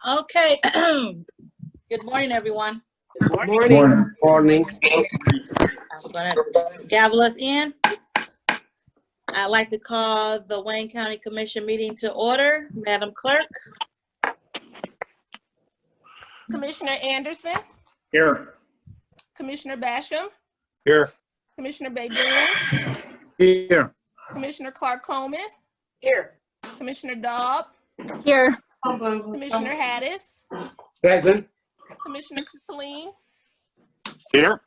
Okay. Good morning, everyone. Morning. Morning. I'm gonna gavel us in. I'd like to call the Wayne County Commission meeting to order. Madam Clerk. Commissioner Anderson, Here. Commissioner Basham, Here. Commissioner Badu, Here. Commissioner Clark Coleman, Here. Commissioner Dobb, Here. Commissioner Haddis, Present. Commissioner Kathleen, Here.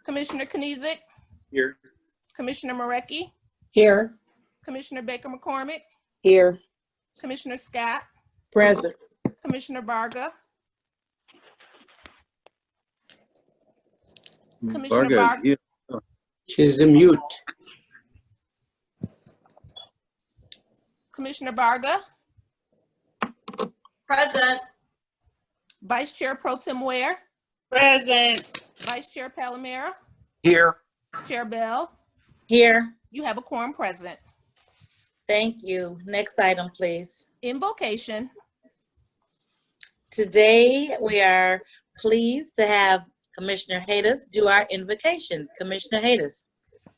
Commissioner Kniezek, Here. Commissioner Marecki, Here. Commissioner Baker McCormick, Here. Commissioner Scott, Present. Commissioner Varga, Commissioner Vargas, Varga, here. She's a mute. Commissioner Varga, Present. Vice Chair Pro Tem Ware, Present. Vice Chair Palomera, Here. Chair Bell. Here. You have a quorum present. Thank you. Next item, please. Invocation. Today, we are pleased to have Commissioner Haddis do our invocation. Commissioner Haddis.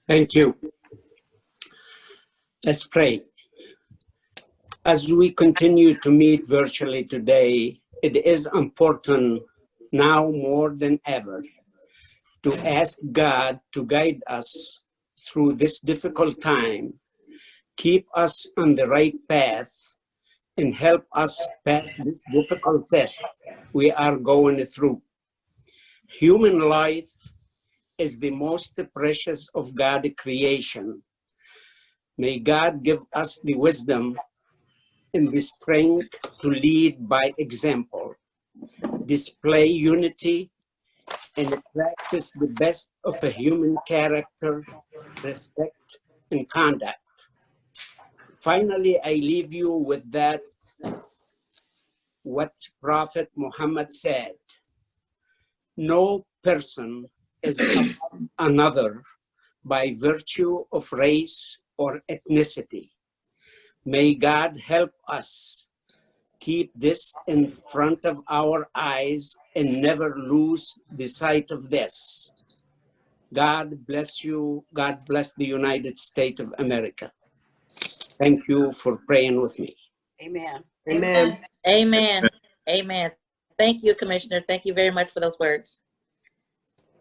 Thank you. Let's pray. As we continue to meet virtually today, it is important now more than ever to ask God to guide us through this difficult time, keep us on the right path, and help us pass this difficult test we are going through. Human life is the most precious of God's creation. May God give us the wisdom and the strength to lead by example, display unity, and practice the best of a human character, respect, and conduct. Finally, I leave you with that, what Prophet Muhammad said: no person is above another by virtue of race or ethnicity. May God help us keep this in front of our eyes and never lose the sight of this. God bless you. God bless the United States of America. Thank you for praying with me. Amen. Amen. Amen. Amen. Thank you, Commissioner. Thank you very much for those words.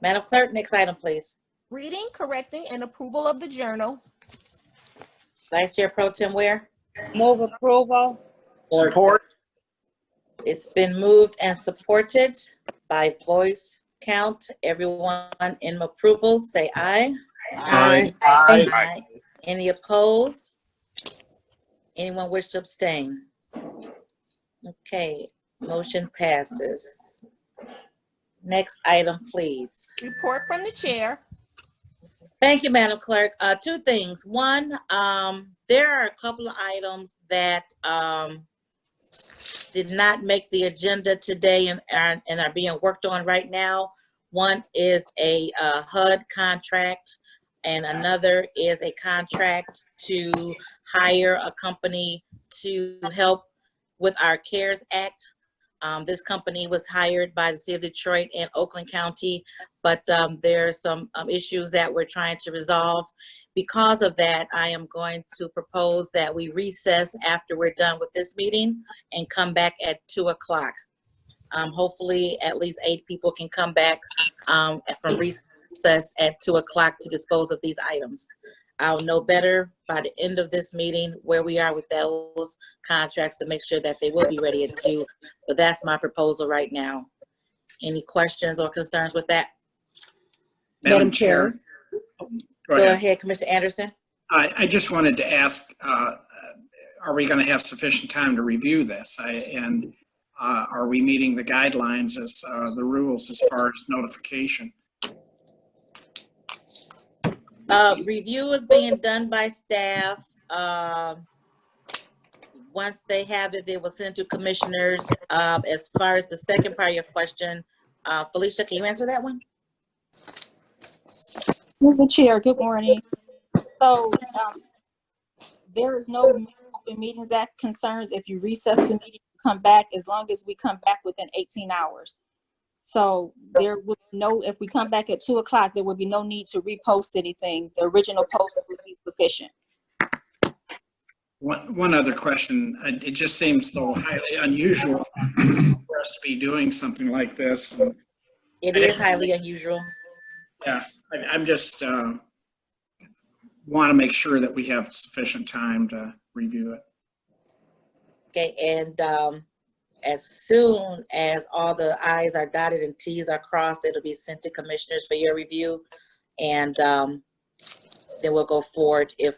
Madam Clerk, next item, please. Reading, correcting, and approval of the journal. Vice Chair Pro Tem Ware. Move approval. Support. It's been moved and supported by voice count. Everyone in approval, say aye. Aye. Aye. Any opposed? Anyone wish to abstain? Okay, motion passes. Next item, please. Report from the chair. Thank you, Madam Clerk. Two things. One, there are a couple of items that did not make the agenda today and are being worked on right now. One is a HUD contract, and another is a contract to hire a company to help with our CARES Act. This company was hired by the city of Detroit and Oakland County, but there are some issues that we're trying to resolve. Because of that, I am going to propose that we recess after we're done with this meeting and come back at 2 o'clock. Hopefully at least 8 people can come back from recess at 2 o'clock to dispose of these items. I'll know better by the end of this meeting where we are with those contracts to make sure that they will be ready at 2. But that's my proposal right now. Any questions or concerns with that? Madam Chair. Go ahead, Commissioner Anderson. I just wanted to ask, are we going to have sufficient time to review this? And are we meeting the guidelines as the rules as far as notification? Review is being done by staff. Once they have it, they will send to commissioners. As far as the second part of your question, Felicia, can you answer that one? Mr. Chair, good morning. So there is no Open Meetings Act concerns if you recess the meeting come back as long as we come back within 18 hours. So there would no, if we come back at 2 o'clock, there would be no need to repost anything. The original post would be sufficient. One other question. It just seems so highly unusual for us to be doing something like this. It is highly unusual. Yeah, I'm just want to make sure that we have sufficient time to review it. Okay, and as soon as all the I's are dotted and T's are crossed, it'll be sent to commissioners for your review. And then we'll go forward if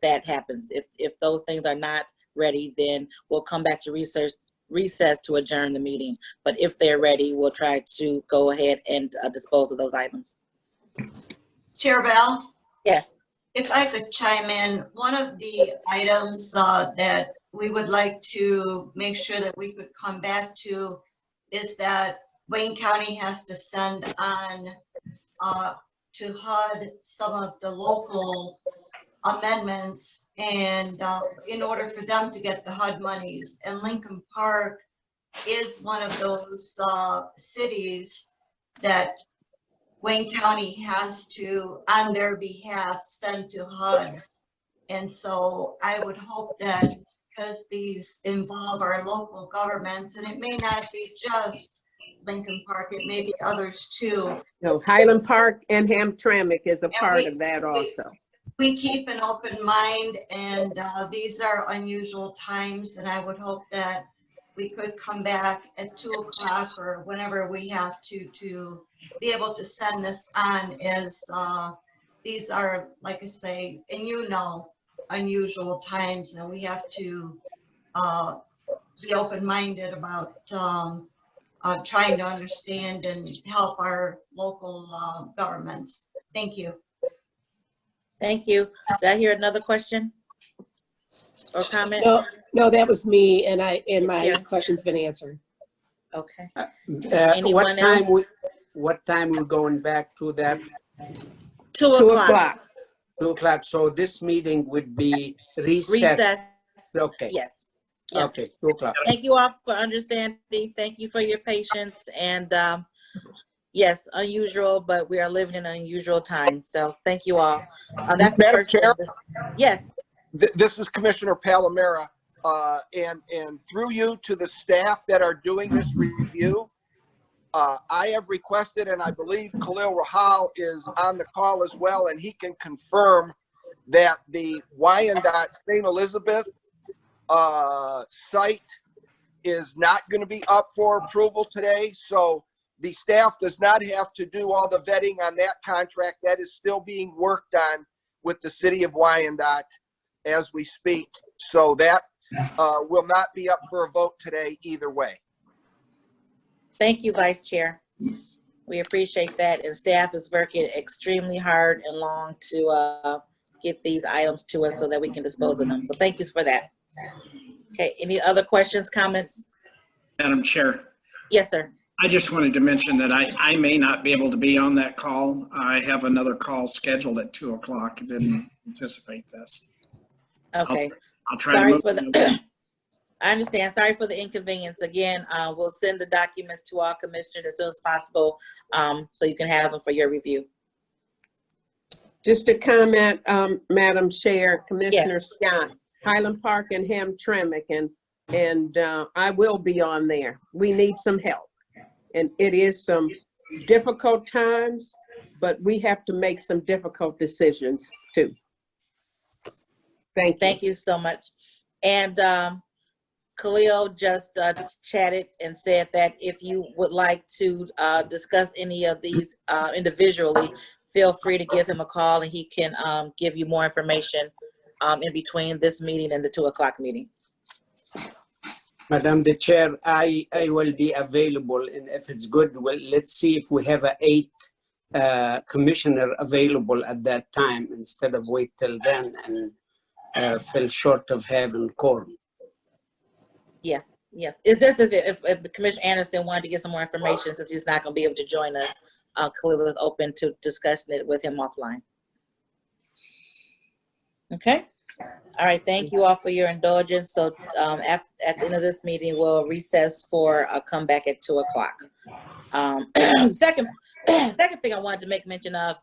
that happens. If those things are not ready, then we'll come back to recess to adjourn the meeting. But if they're ready, we'll try to go ahead and dispose of those items. Chair Bell, Yes. if I could chime in, one of the items that we would like to make sure that we could come back to is that Wayne County has to send on to HUD some of the local amendments and in order for them to get the HUD monies. And Lincoln Park is one of those cities that Wayne County has to, on their behalf, send to HUD. And so I would hope that because these involve our local governments, and it may not be just Lincoln Park, it may be others too. No, Highland Park and Hamtramck is a part we- of that also. We keep an open mind, and these are unusual times, and I would hope that we could come back at 2 o'clock or whenever we have to be able to send this on, as these are, like I say, and you know, unusual times, and we have to be open-minded about trying to understand and help our local governments. Thank you. Thank you. Did I hear another question or comment? No, that was me, and my Karen. question's been answered. Okay. What Anyone time else? what time we're going back to that? 2 2 o'clock. o'clock. 2 o'clock. So this meeting would be recessed. Recess. Okay. Yes. Yep. Okay, 2 o'clock. Thank you all for understanding. Thank you for your patience. And yes, unusual, but we are living in unusual times. So thank you all. That's the Madam first thing. Chair? Yes. This is Commissioner Palomera, and through you to the staff that are doing this review, I have requested, and I believe Khalil Rahal is on the call as well, and he can confirm that the Wyandotte St. Elizabeth site is not going to be up for approval today. So the staff does not have to do all the vetting on that contract. That is still being worked on with the city of Wyandotte as we speak. So that will not be up for a vote today either way. Thank you, Vice Chair. We appreciate that. And staff is working extremely hard and long to get these items to us so that we can dispose of them. So thank you for that. Okay, any other questions, comments? Madam Chair, Yes, sir. I just wanted to mention that I may not be able to be on that call. I have another call scheduled at 2 o'clock. I didn't anticipate this. Okay. I'll try to Sorry move for the, I understand. Sorry for the inconvenience. Again, we'll send the documents to all commissioners as soon as possible so you can have them for your review. Just a comment, Madam Chair, Commissioner Scott, Highland Park and Hamtramck, and I will be on there. We need some help. And it is some difficult times, but we have to make some difficult decisions too. Thank you. Thank you so much. And Khalil just chatted and said that if you would like to discuss any of these individually, feel free to give him a call and he can give you more information in between this meeting and the 2 o'clock meeting. Madam the Chair, I will be available, and if it's good, well, let's see if we have a 8 commissioner available at that time instead of wait till then and fell short of having quorum. Yeah. It's just if Commissioner Anderson wanted to get some more information, since he's not going to be able to join us, Khalil is open to discussing it with him offline. Okay. All right, thank you all for your indulgence. So at the end of this meeting, we'll recess for a comeback at 2 o'clock. Second thing I wanted to make mention of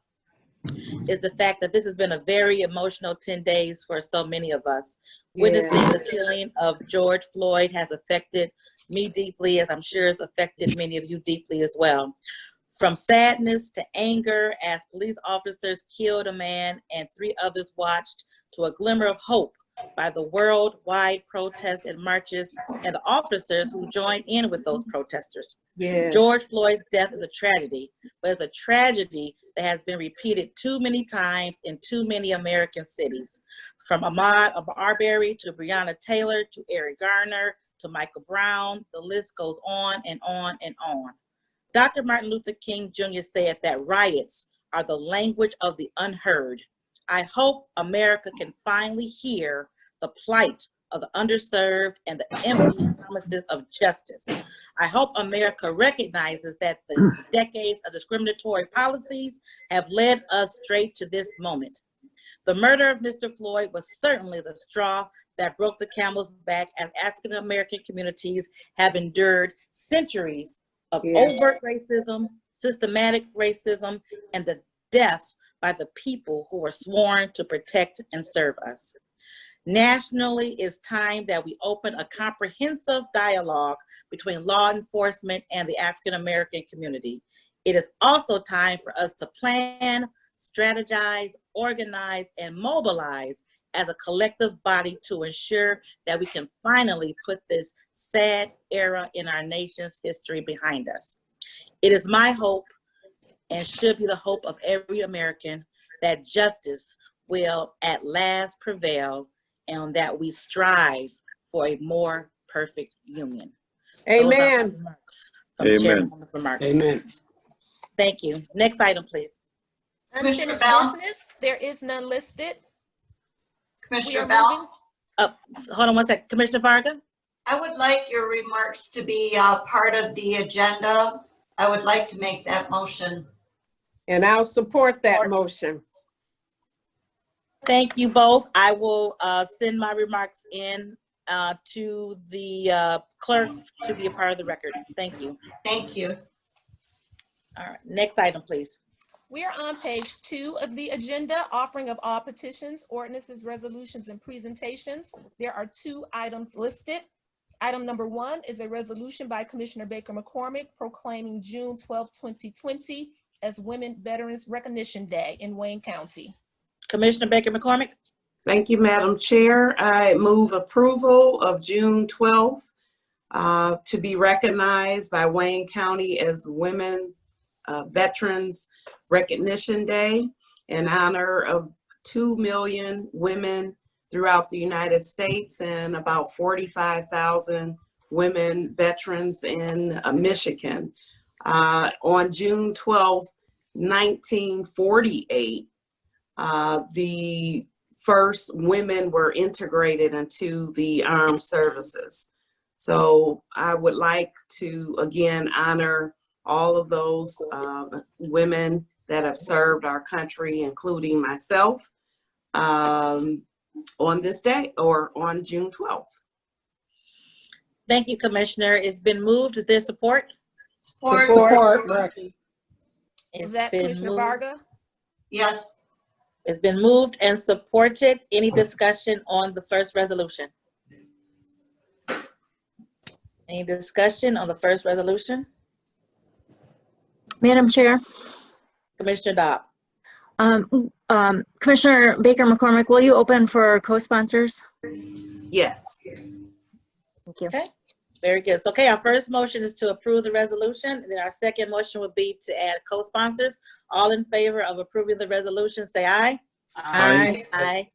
is the fact that this has been a very emotional 10 days for so many of us. Witnessing the killing of George Floyd has affected me deeply, as I'm sure it's affected many of you deeply as well. From sadness to anger as police officers killed a man and 3 others watched, to a glimmer of hope by the worldwide protests and marches and the officers who joined in with those protesters. Yes. George Floyd's death is a tragedy, but it's a tragedy that has been repeated too many times in too many American cities. From Ahmaud Arbery to Breonna Taylor to Eric Garner to Michael Brown, the list goes on and on and on. Dr. Martin Luther King Jr. said that riots are the language of the unheard. I hope America can finally hear the plight of the underserved and the empty promises of justice. I hope America recognizes that the decades of discriminatory policies have led us straight to this moment. The murder of Mr. Floyd was certainly the straw that broke the camel's back, as African American communities have endured centuries of overt racism, systematic racism, and the death by the people who were sworn to protect and serve us. Nationally, it's time that we open a comprehensive dialogue between law enforcement and the African American community. It is also time for us to plan, strategize, organize, and mobilize as a collective body to ensure that we can finally put this sad era in our nation's history behind us. It is my hope, and should be the hope of every American, that justice will at last prevail and that we strive for a more perfect union. Amen. Amen. Amen. Thank you. Next item, please. Commissioner Unfinished Bell? business, there is none listed. We Commissioner are Bell, moving. Hold on one second. Commissioner Varga? I would like your remarks to be part of the agenda. I would like to make that motion. And I'll support that motion. Thank you both. I will send my remarks in to the clerk to be a part of the record. Thank you. Thank you. All right, next item, please. We are on page 2 of the agenda, offering of all petitions, ordinances, resolutions, and presentations. There are 2 items listed. Item number 1 is a resolution by Commissioner Baker McCormick proclaiming June 12, 2020 as Women Veterans Recognition Day in Wayne County. Commissioner Baker McCormick? Thank you, Madam Chair. I move approval of June 12th to be recognized by Wayne County as Women's Veterans Recognition Day in honor of 2 million women throughout the United States and about 45,000 women veterans in Michigan. On June 12th, 1948, the first women were integrated into the armed services. So I would like to again honor all of those women that have served our country, including myself, on this day or on June 12th. Thank you, Commissioner. It's been moved. Is there support? Support, Rocky. Is that Commissioner Varga? Yes. It's been moved and supported. Any discussion on the first resolution? Any discussion on the first resolution? Madam Chair, Commissioner Dobb? Commissioner Baker McCormick, will you open for co-sponsors? Yes. Thank you. Okay, very good. So, okay, our first motion is to approve the resolution. And then our second motion would be to add co-sponsors. All in favor of approving the resolution, say aye. Aye. Aye.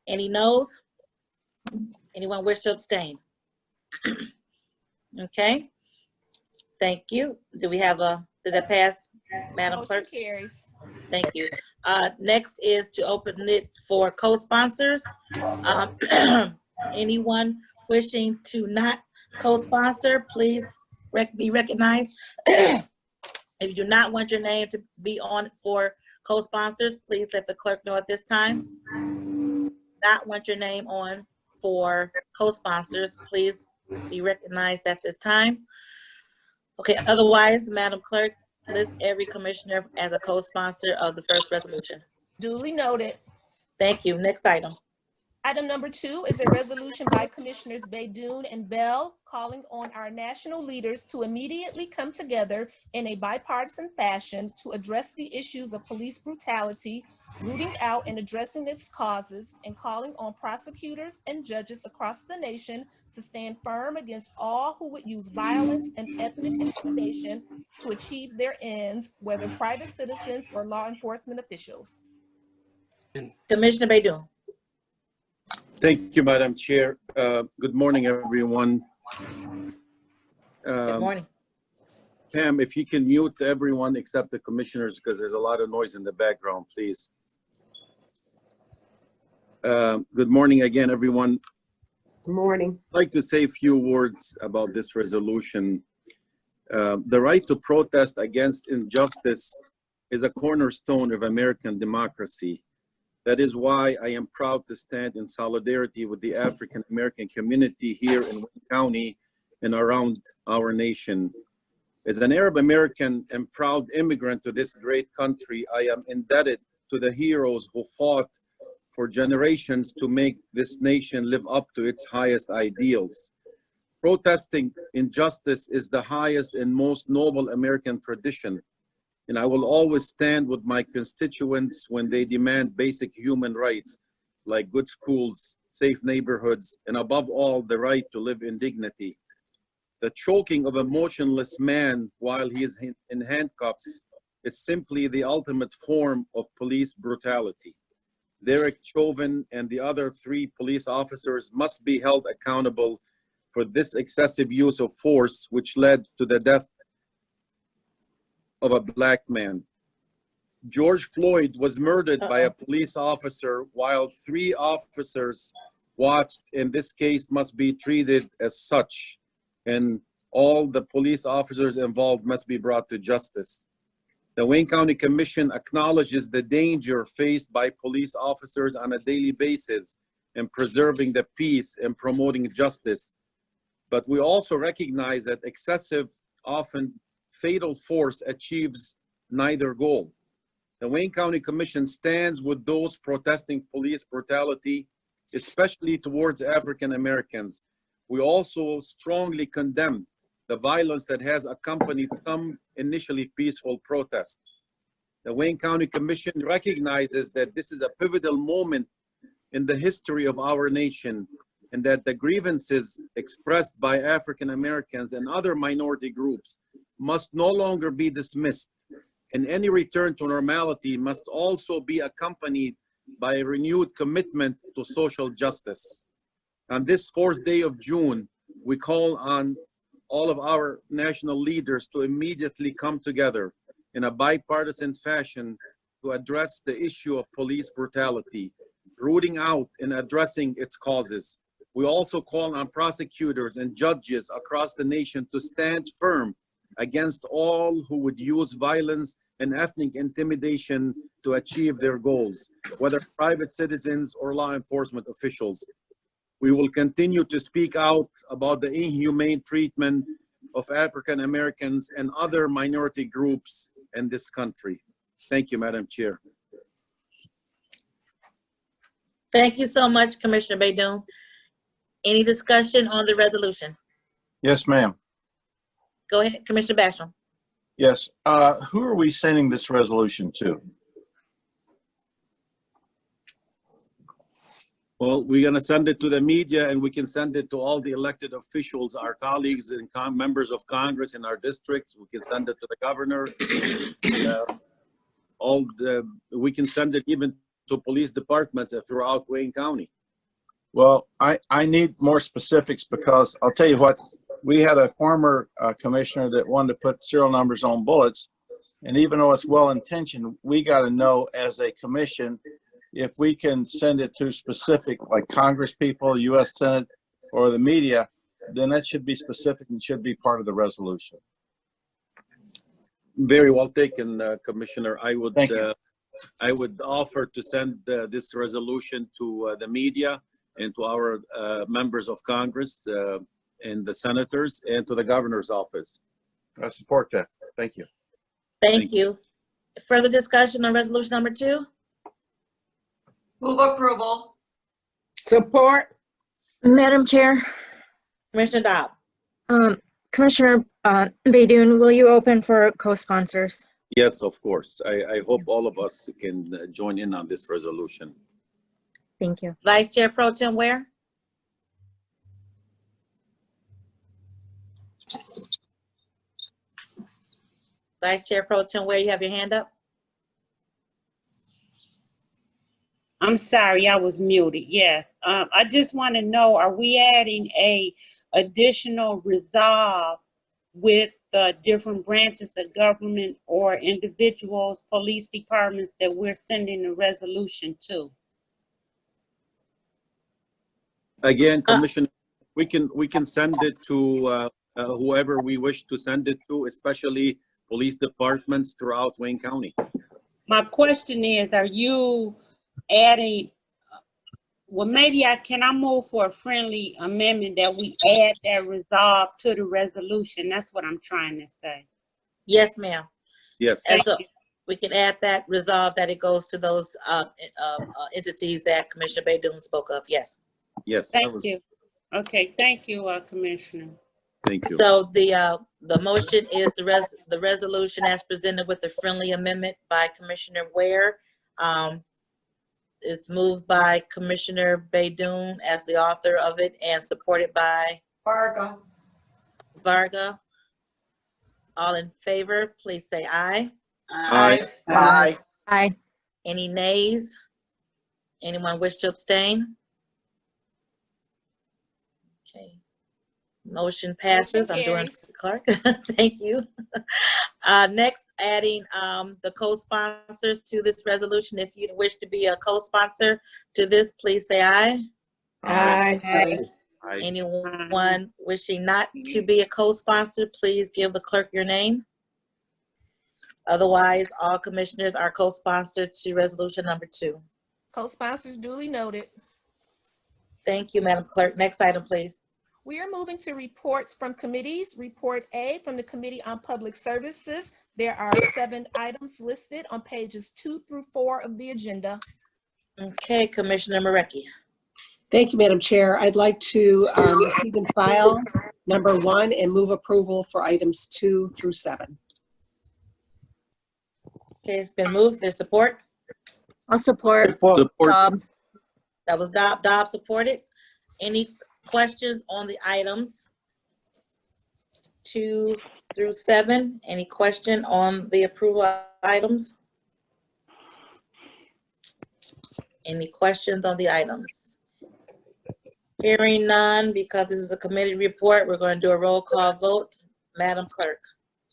Any noes? Anyone wish to abstain? Okay. Thank you. Do we have did that pass, Madam Motion Clerk? carries. Thank you. Next is to open it for co-sponsors. Anyone wishing to not co-sponsor, please be recognized. If you do not want your name to be on for co-sponsors, please let the clerk know at this time. not want your name on for co-sponsors, please be recognized at this time. Okay, otherwise, Madam Clerk, list every commissioner as a co-sponsor of the first resolution. Duly noted. Thank you. Next item. Item number 2 is a resolution by Commissioners Baydoun and Bell calling on our national leaders to immediately come together in a bipartisan fashion to address the issues of police brutality, rooting out and addressing its causes, and calling on prosecutors and judges across the nation to stand firm against all who would use violence and ethnic intimidation to achieve their ends, whether private citizens or law enforcement officials. Commissioner Baydoun. Thank you, Madam Chair. Good morning, everyone. Good morning. Pam, if you can mute everyone except the commissioners, because there's a lot of noise in the background, please. Good morning again, everyone. Good morning. I'd like to say a few words about this resolution. The right to protest against injustice is a cornerstone of American democracy. That is why I am proud to stand in solidarity with the African American community here in Wayne County and around our nation. As an Arab American and proud immigrant to this great country, I am indebted to the heroes who fought for generations to make this nation live up to its highest ideals. Protesting injustice is the highest and most noble American tradition, and I will always stand with my constituents when they demand basic human rights like good schools, safe neighborhoods, and above all, the right to live in dignity. The choking of a motionless man while he is in handcuffs is simply the ultimate form of police brutality. Derek Chauvin and the other 3 police officers must be held accountable for this excessive use of force, which led to the death of a Black man. George Floyd was murdered by a police officer while 3 officers watched, and this case must be treated as such, and all the police officers involved must be brought to justice. The Wayne County Commission acknowledges the danger faced by police officers on a daily basis in preserving the peace and promoting justice, but we also recognize that excessive, often fatal force achieves neither goal. The Wayne County Commission stands with those protesting police brutality, especially towards African Americans. We also strongly condemn the violence that has accompanied some initially peaceful protests. The Wayne County Commission recognizes that this is a pivotal moment in the history of our nation, and that the grievances expressed by African Americans and other minority groups must no longer be dismissed, and any return to normality must also be accompanied by a renewed commitment to social justice. On this 4th day of June, we call on all of our national leaders to immediately come together in a bipartisan fashion to address the issue of police brutality, rooting out and addressing its causes. We also call on prosecutors and judges across the nation to stand firm against all who would use violence and ethnic intimidation to achieve their goals, whether private citizens or law enforcement officials. We will continue to speak out about the inhumane treatment of African Americans and other minority groups in this country. Thank you, Madam Chair. Thank you so much, Commissioner Baydoun. Any discussion on the resolution? Yes, ma'am. Go ahead, Commissioner Basham. Yes. Who are we sending this resolution to? Well, we're going to send it to the media, and we can send it to all the elected officials, our colleagues and members of Congress in our districts. We can send it to the governor. We can send it even to police departments throughout Wayne County. Well, I need more specifics, because I'll tell you what, we had a former commissioner that wanted to put serial numbers on bullets. And even though it's well-intentioned, we got to know as a commission, if we can send it to specific, like Congress people, U.S. Senate, or the media, then that should be specific and should be part of the resolution. Very well taken, Commissioner. I would I would offer to send this resolution to the media and to our members of Congress and the senators and to the governor's office. I support that. Thank you. Thank you. Further discussion on resolution number 2? Move approval. Support. Madam Chair, Commissioner Dobb. Commissioner Baydoun, will you open for co-sponsors? Yes, of course. I hope all of us can join in on this resolution. Thank you. Vice Chair Pro Tem Ware. Vice Chair Pro Tem Ware, you have your hand up? I'm sorry, I was muted. Yes. I just want to know, are we adding a additional resolve with the different branches of government or individuals, police departments that we're sending a resolution to? Again, Commissioner, we can send it to whoever we wish to send it to, especially police departments throughout Wayne County. My question is, are you adding, well, maybe can I move for a friendly amendment that we add that resolve to the resolution? That's what I'm trying to say. Yes, ma'am. Yes. We can add that resolve that it goes to those entities that Commissioner Baydoun spoke of. Yes. Yes. Thank you. Okay, thank you, Commissioner. Thank you. So the motion is the resolution as presented with the friendly amendment by Commissioner Ware. It's moved by Commissioner Baydoun as the author of it and supported by Varga. All in favor, please say aye. Aye. Aye. Aye. Any nays? Anyone wish to abstain? Okay. Motion passes. Motion I'm doing carries. clerk. Thank you. Next, adding the co-sponsors to this resolution. If you wish to be a co-sponsor to this, please say aye. Aye. Aye. Anyone wishing not to be a co-sponsor, please give the clerk your name. Otherwise, all commissioners are co-sponsored to resolution number 2. Co-sponsors duly noted. Thank you, Madam Clerk. Next item, please. We are moving to reports from committees. Report A from the Committee on Public Services. There are 7 items listed on pages 2 through 4 of the agenda. Okay, Commissioner Marecki. Thank you, Madam Chair. I'd like to receive and file number 1 and move approval for items 2 through 7. Okay, it's been moved. There's support. I'll support. Support. That was Dobb. Dobb supported. Any questions on the items 2 through 7? Any question on the approval items? Any questions on the items? Hearing none, because this is a committee report, we're going to do a roll call vote. Madam Clerk.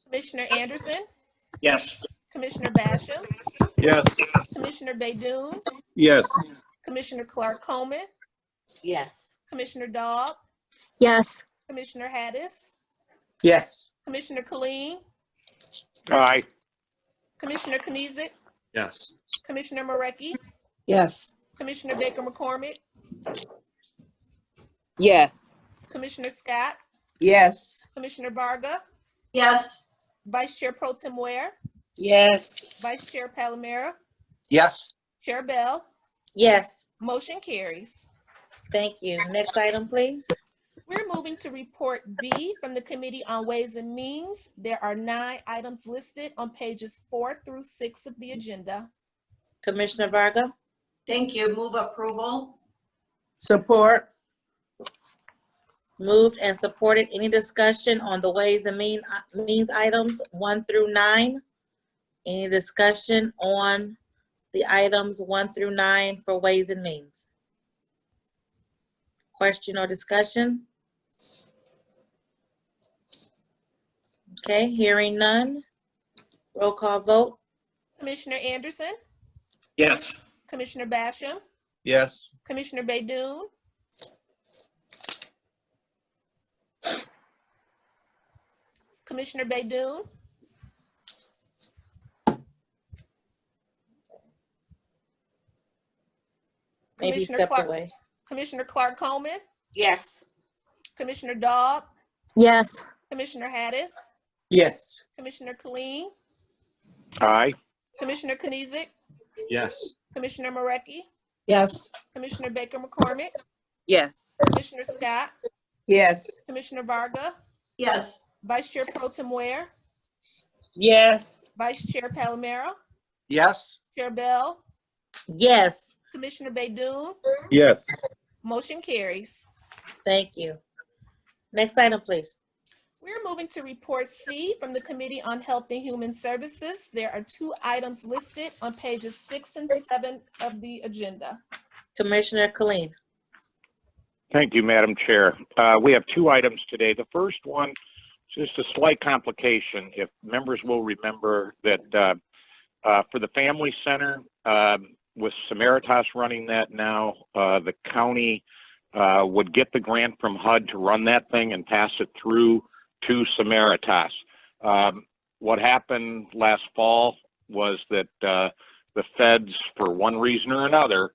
Commissioner Anderson, Yes. Commissioner Basham, Yes. Commissioner Baydoun, Yes. Commissioner Clark Coleman, Yes. Commissioner Dobb, Yes. Commissioner Hattis, Yes. Commissioner Killeen, Aye. Commissioner Kniezek, Yes. Commissioner Marecki, Yes. Commissioner Baker McCormick, Yes. Commissioner Scott, Yes. Commissioner Varga, Yes. Vice Chair Pro Tem Ware, Yes. Vice Chair Palomera, Yes. Chair Bell, Yes, motion carries. thank you. Next item, please. We're moving to report B from the Committee on Ways and Means. There are 9 items listed on pages 4 through 6 of the agenda. Commissioner Varga. Thank you. Move approval. Support. Moved and supported. Any discussion on the Ways and Means items 1 through 9? Any discussion on the items 1 through 9 for Ways and Means? Question or discussion? Okay, hearing none. Roll call vote. Commissioner Anderson, Yes. Commissioner Basham, Yes. Commissioner Baydoun, Commissioner Baydoun, Maybe Commissioner stepped Clark, away. Commissioner Clark Coleman, Yes. Commissioner Dobb, Yes. Commissioner Hattis, Yes. Commissioner Killeen, Aye. Commissioner Kenizik, Yes. Commissioner Marecki, Yes. Commissioner Baker McCormick, Yes. Commissioner Scott, Yes. Commissioner Varga, Yes. Vice Chair Pro Tem Ware, Yes. Vice Chair Palomero, Yes. Chair Bell, Yes. Commissioner Baydoun, Yes. motion carries. Thank you. Next item, please. We're moving to report C from the Committee on Health and Human Services. There are 2 items listed on pages 6 and 7 of the agenda. Commissioner Killeen. Thank you, Madam Chair. We have 2 items today. The first one is just a slight complication. If members will remember that for the Family Center, with Samaritas running that now, the county would get the grant from HUD to run that thing and pass it through to Samaritas. What happened last fall was that the feds, for one reason or another,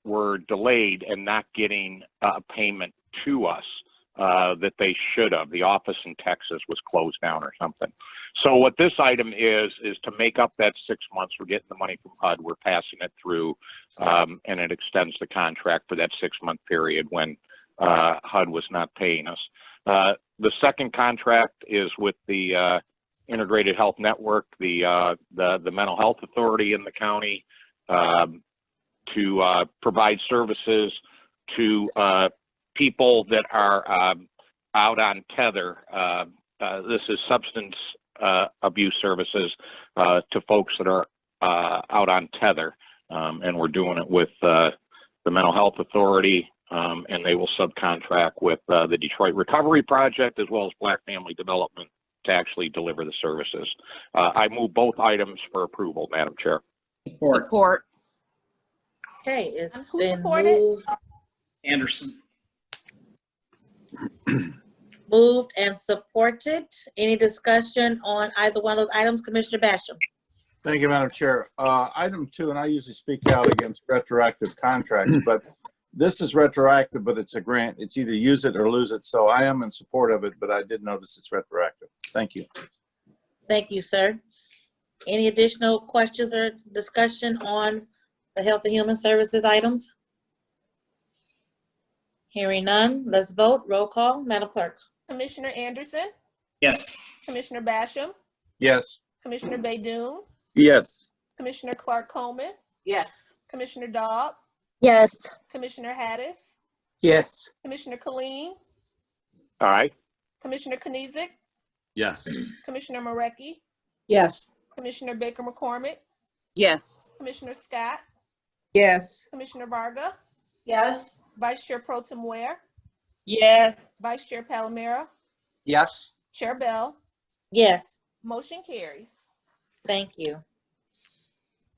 were delayed and not getting a payment to us that they should have. The office in Texas was closed down or something. So what this item is to make up that 6 months. We're getting the money from HUD, we're passing it through, and it extends the contract for that 6-month period when HUD was not paying us. The second contract is with the Integrated Health Network, the mental health authority in the county, to provide services to people that are out on tether. This is substance abuse services to folks that are out on tether, and we're doing it with the mental health authority, and they will subcontract with the Detroit Recovery Project as well as Black Family Development to actually deliver the services. I move both items for approval, Madam Chair. Support. Okay, it's And who been supported? Anderson. Moved and supported. Any discussion on either one of those items? Commissioner Basham. Thank you, Madam Chair. Item 2, and I usually speak out against retroactive contracts, but this is retroactive, but it's a grant. It's either use it or lose it. So I am in support of it, but I did notice it's retroactive. Thank you. Thank you, sir. Any additional questions or discussion on the Health and Human Services items? Hearing none, let's vote. Roll call. Madam Clerk. Commissioner Anderson, Yes. Commissioner Basham, Yes. Commissioner Baydoun, Yes. Commissioner Clark Coleman, Yes. Commissioner Dobb, Yes. Commissioner Hattis, Yes. Commissioner Killeen, Aye. Commissioner Kenizik, Yes. Commissioner Marecki, Yes. Commissioner Baker McCormick, Yes. Commissioner Scott, Yes. Commissioner Varga, Yes. Vice Chair Pro Tem Ware, Yes. Vice Chair Palomero, Yes. Chair Bell, Yes. motion carries. Thank you.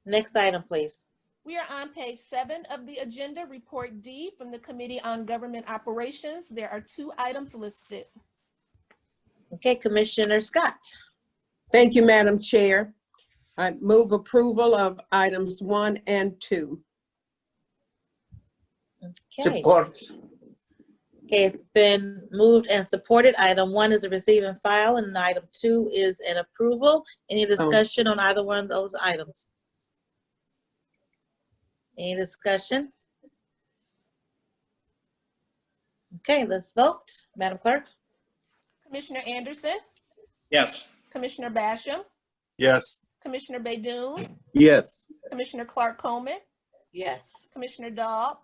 Next item, please. We are on page 7 of the agenda, Report D from the Committee on Government Operations. There are 2 items listed. Okay, Commissioner Scott. Thank you, Madam Chair. I move approval of items 1 and 2. Okay. Support. Okay, it's been moved and supported. Item 1 is a receive and file, and item 2 is an approval. Any discussion on either one of those items? Any discussion? Okay, let's vote. Madam Clerk? Commissioner Anderson, Yes. Commissioner Basham, Yes. Commissioner Baydoun, Yes. Commissioner Clark Coleman, Yes. Commissioner Dobb,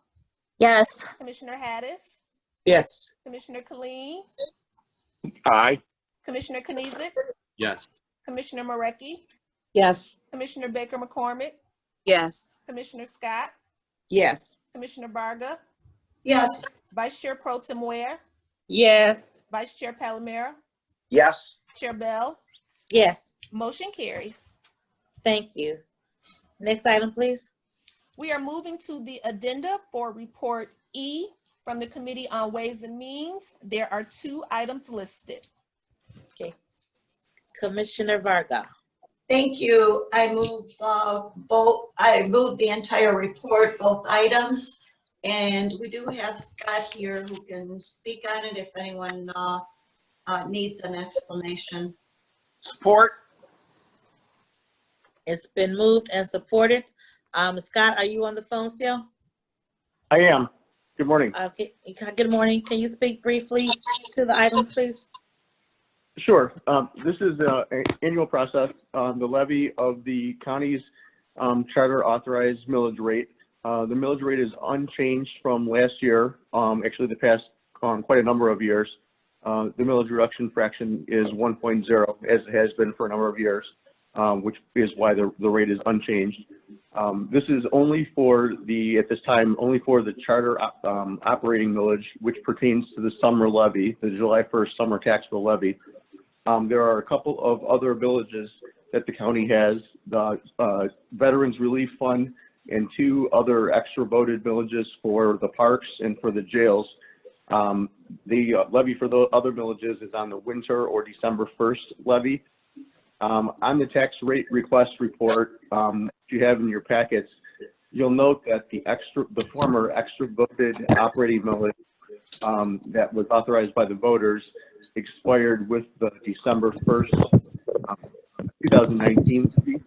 Yes. Commissioner Hattis, Yes. Commissioner Killeen, Aye. Commissioner Kenizik, Yes. Commissioner Marecki, Yes. Commissioner Baker McCormick, Yes. Commissioner Scott, Yes. Commissioner Varga, Yes. Vice Chair Pro Tem Ware, Yes. Vice Chair Palomero, Yes. Chair Bell, Yes. motion carries. Thank you. Next item, please. We are moving to the addenda for Report E from the Committee on Ways and Means. There are 2 items listed. Okay. Commissioner Varga. Thank you. I move the entire report, both items. And we do have Scott here who can speak on it if anyone needs an explanation. Support. It's been moved and supported. Scott, are you on the phone still? I am. Good morning. Good morning. Can you speak briefly to the item, please? Sure. This is an annual process on the levy of the county's charter authorized millage rate. The millage rate is unchanged from last year, actually the past quite a number of years. The millage reduction fraction is 1.0, as it has been for a number of years, which is why the rate is unchanged. This is only for at this time, only for the charter operating millage, which pertains to the summer levy, the July 1st summer taxable levy. There are a couple of other villages that the county has, the Veterans Relief Fund and 2 other extra voted villages for the parks and for the jails. The levy for the other villages is on the winter or December 1st levy. On the tax rate request report that you have in your packets, you'll note that the former extra voted operating millage that was authorized by the voters expired with the December 1st, 2019 fee.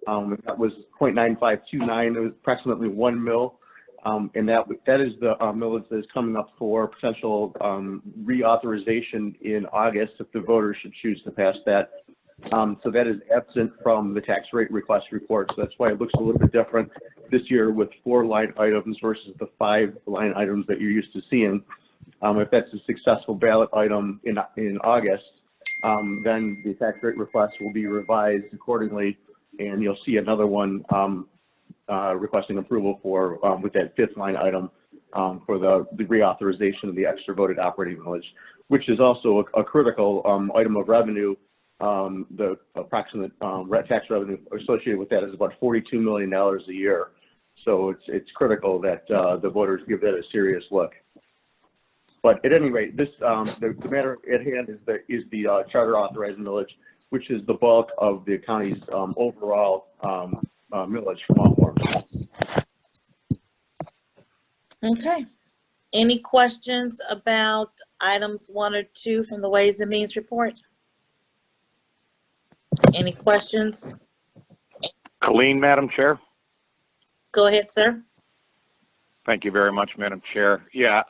That was 0.9529. It was approximately 1 mil. And that is the millage that is coming up for potential reauthorization in August if the voters should choose to pass that. So that is absent from the tax rate request report. So that's why it looks a little bit different this year with 4 line items versus the 5 line items that you're used to seeing. If that's a successful ballot item in August, then the tax rate request will be revised accordingly, and you'll see another one requesting approval for with that 5th line item for the reauthorization of the extra voted operating millage, which is also a critical item of revenue. The approximate tax revenue associated with that is about $42 million a year. So it's critical that the voters give that a serious look. But at any rate, this the matter at hand is the charter authorized millage, which is the bulk of the county's overall millage from all forms. Okay. Any questions about items 1 or 2 from the Ways and Means report? Any questions? Colleen, Madam Chair. Go ahead, sir. Thank you very much, Madam Chair. Yeah,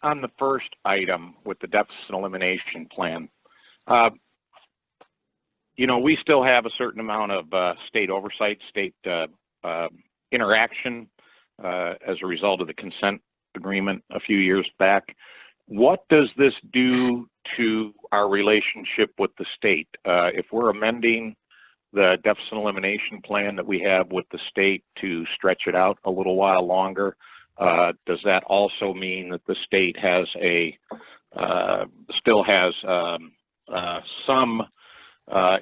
on the first item with the deficit elimination plan, you know, we still have a certain amount of state oversight, state interaction as a result of the consent agreement a few years back. What does this do to our relationship with the state? If we're amending the deficit elimination plan that we have with the state to stretch it out a little while longer, does that also mean that the state has still has some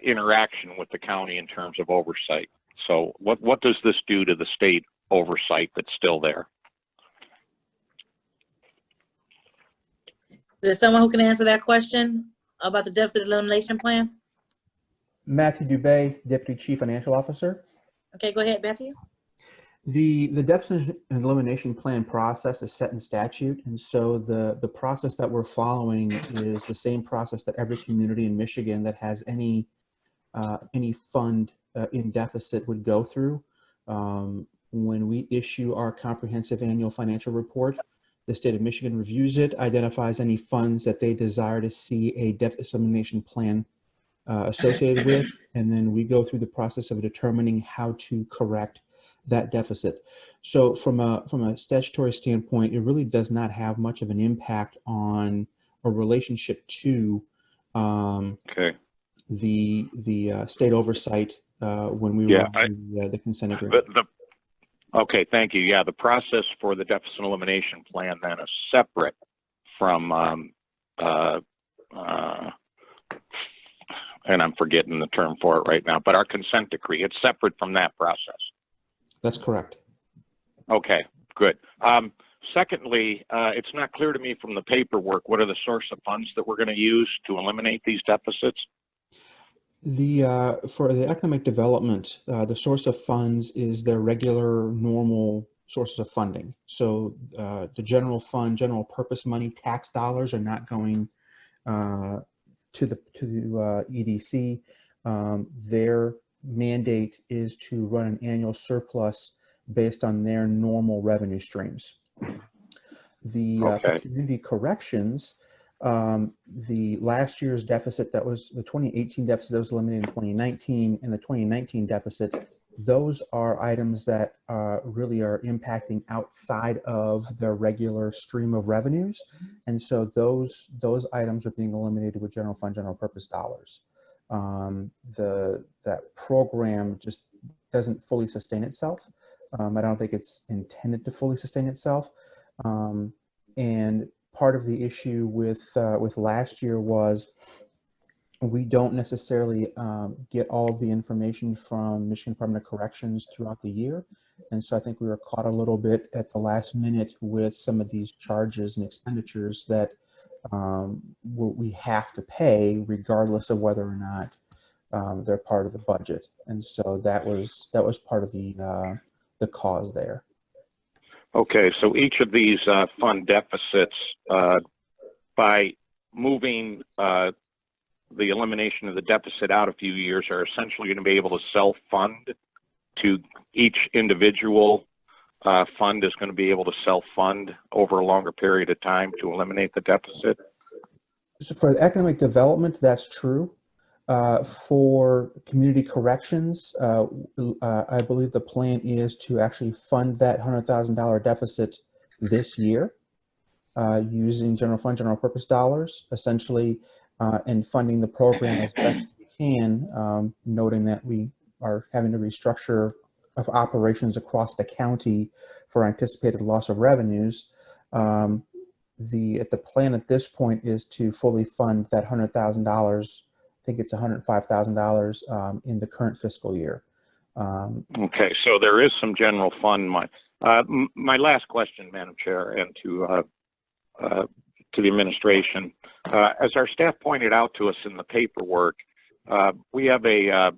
interaction with the county in terms of oversight? So what does this do to the state oversight that's still there? Is there someone who can answer that question about the deficit elimination plan? Matthew Dubay, Deputy Chief Financial Officer. Okay, go ahead, Matthew. The deficit elimination plan process is set in statute, and so the process that we're following is the same process that every community in Michigan that has any fund in deficit would go through. When we issue our comprehensive annual financial report, the state of Michigan reviews it, identifies any funds that they desire to see a deficit elimination plan associated with, and then we go through the process of determining how to correct that deficit. So from a statutory standpoint, it really does not have much of an impact on a relationship to the state oversight when we run the consent agreement. Okay, thank you. Yeah, the process for the deficit elimination plan then is separate from, and I'm forgetting the term for it right now, but our consent decree, it's separate from that process. That's correct. Okay, good. Secondly, it's not clear to me from the paperwork, what are the source of funds that we're going to use to eliminate these deficits? For the economic development, the source of funds is their regular, normal sources of funding. So the general fund, general purpose money, tax dollars are not going to the EDC. Their mandate is to run an annual surplus based on their normal revenue streams. For community corrections, the last year's deficit, that was the 2018 deficit that was eliminated in 2019, and the 2019 deficit, those are items that really are impacting outside of their regular stream of revenues. And so those items are being eliminated with general fund, general purpose dollars. That program just doesn't fully sustain itself. I don't think it's intended to fully sustain itself. And part of the issue with last year was we don't necessarily get all of the information from Michigan Department of Corrections throughout the year. And so I think we were caught a little bit at the last minute with some of these charges and expenditures that we have to pay regardless of whether or not they're part of the budget. And so that was part of the cause there. Okay, so each of these fund deficits, by moving the elimination of the deficit out a few years, are essentially going to be able to self-fund. To each individual fund is going to be able to self-fund over a longer period of time to eliminate the deficit. So for the economic development, that's true. For community corrections, I believe the plan is to actually fund that $100,000 deficit this year using general fund, general purpose dollars, essentially, and funding the program as best we can, noting that we are having to restructure of operations across the county for anticipated loss of revenues. The plan at this point is to fully fund that $100,000. I think it's $105,000 in the current fiscal year. Okay, so there is some general fund money. My last question, Madam Chair, and to the administration, as our staff pointed out to us in the paperwork, we have a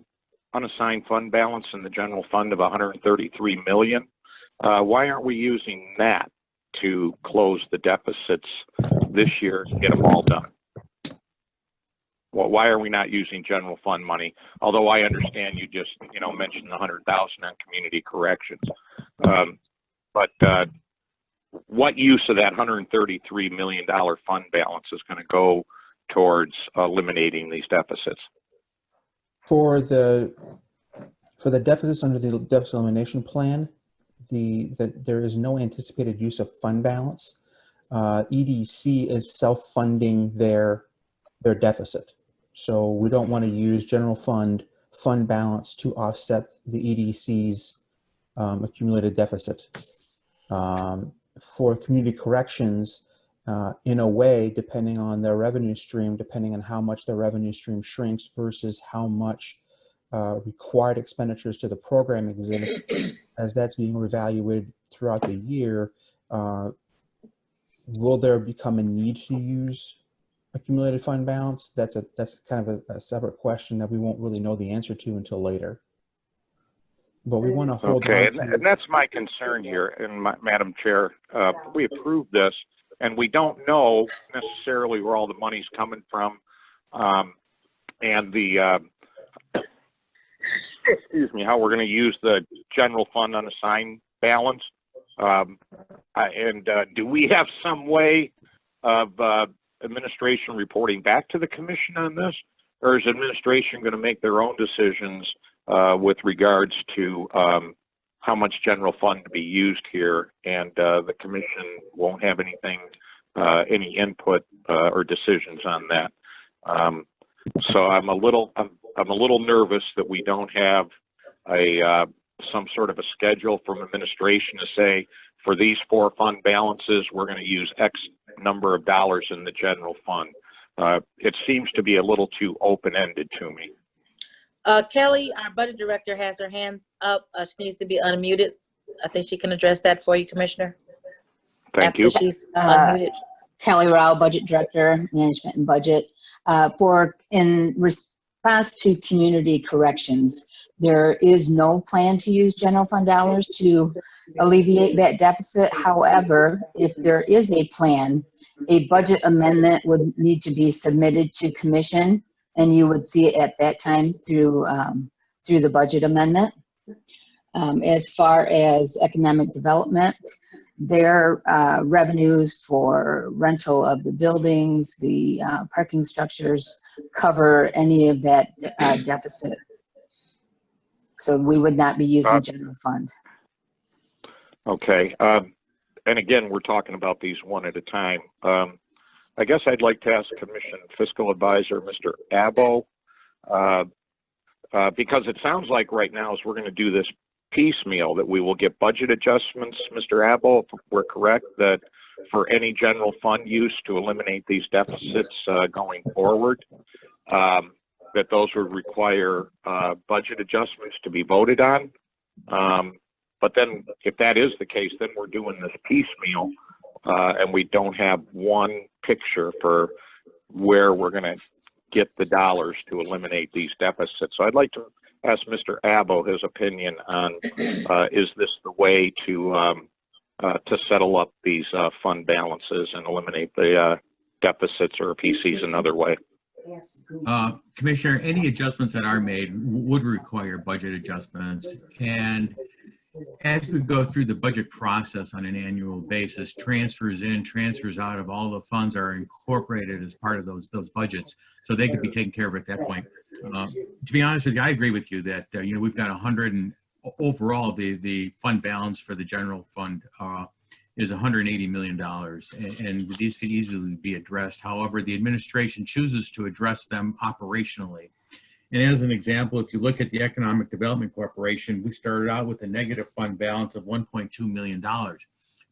unassigned fund balance in the general fund of $133 million. Why aren't we using that to close the deficits this year and get them all done? Well, why are we not using general fund money? Although I understand you just, mentioned the $100,000 on community corrections. But what use of that $133 million fund balance is going to go towards eliminating these deficits? For the deficits under the deficit elimination plan, there is no anticipated use of fund balance. EDC is self-funding their deficit. So we don't want to use general fund balance to offset the EDC's accumulated deficit. For community corrections, in a way, depending on their revenue stream, depending on how much their revenue stream shrinks versus how much required expenditures to the program exist, as that's being reevaluated throughout the year, will there become a need to use accumulated fund balance? That's kind of a separate question that we won't really know the answer to until later. But we want to hold on to. And that's my concern here, and Madam Chair, we approved this, and we don't know necessarily where all the money's coming from, and the excuse me, how we're going to use the general fund unassigned balance. And do we have some way of administration reporting back to the commission on this, or is administration going to make their own decisions with regards to how much general fund to be used here, and the commission won't have anything, any input or decisions on that? So I'm a little nervous that we don't have some sort of a schedule from administration to say, for these 4 fund balances, we're going to use X number of dollars in the general fund. It seems to be a little too open-ended to me. Kelly, our budget director, has her hand up. She needs to be unmuted. I think she can address that for you, Commissioner. Thank you. She's unmuted. Kelly Rao, Budget Director, Management and Budget. response to community corrections, there is no plan to use general fund dollars to alleviate that deficit. However, if there is a plan, a budget amendment would need to be submitted to commission, and you would see it at that time through the budget amendment. As far as economic development, their revenues for rental of the buildings, the parking structures cover any of that deficit. So we would not be using general fund. Okay. And again, we're talking about these one at a time. I guess I'd like to ask Commission Fiscal Advisor, Mr. Abbo, because it sounds like right now, as we're going to do this piecemeal, that we will get budget adjustments, Mr. Abbo, if we're correct, that for any general fund use to eliminate these deficits going forward, that those would require budget adjustments to be voted on. But then if that is the case, then we're doing this piecemeal and we don't have one picture for where we're going to get the dollars to eliminate these deficits. So I'd like to ask Mr. Abbo his opinion on is this the way to settle up these fund balances and eliminate the deficits, or PCs another way? Commissioner, any adjustments that are made would require budget adjustments. And as we go through the budget process on an annual basis, transfers in, transfers out of all the funds are incorporated as part of those budgets. So they could be taken care of at that point. To be honest with you, I agree with you that, we've got 100 and overall the fund balance for the general fund is $180 million, and these could easily be addressed. However, the administration chooses to address them operationally. And as an example, if you look at the Economic Development Corporation, we started out with a negative fund balance of $1.2 million.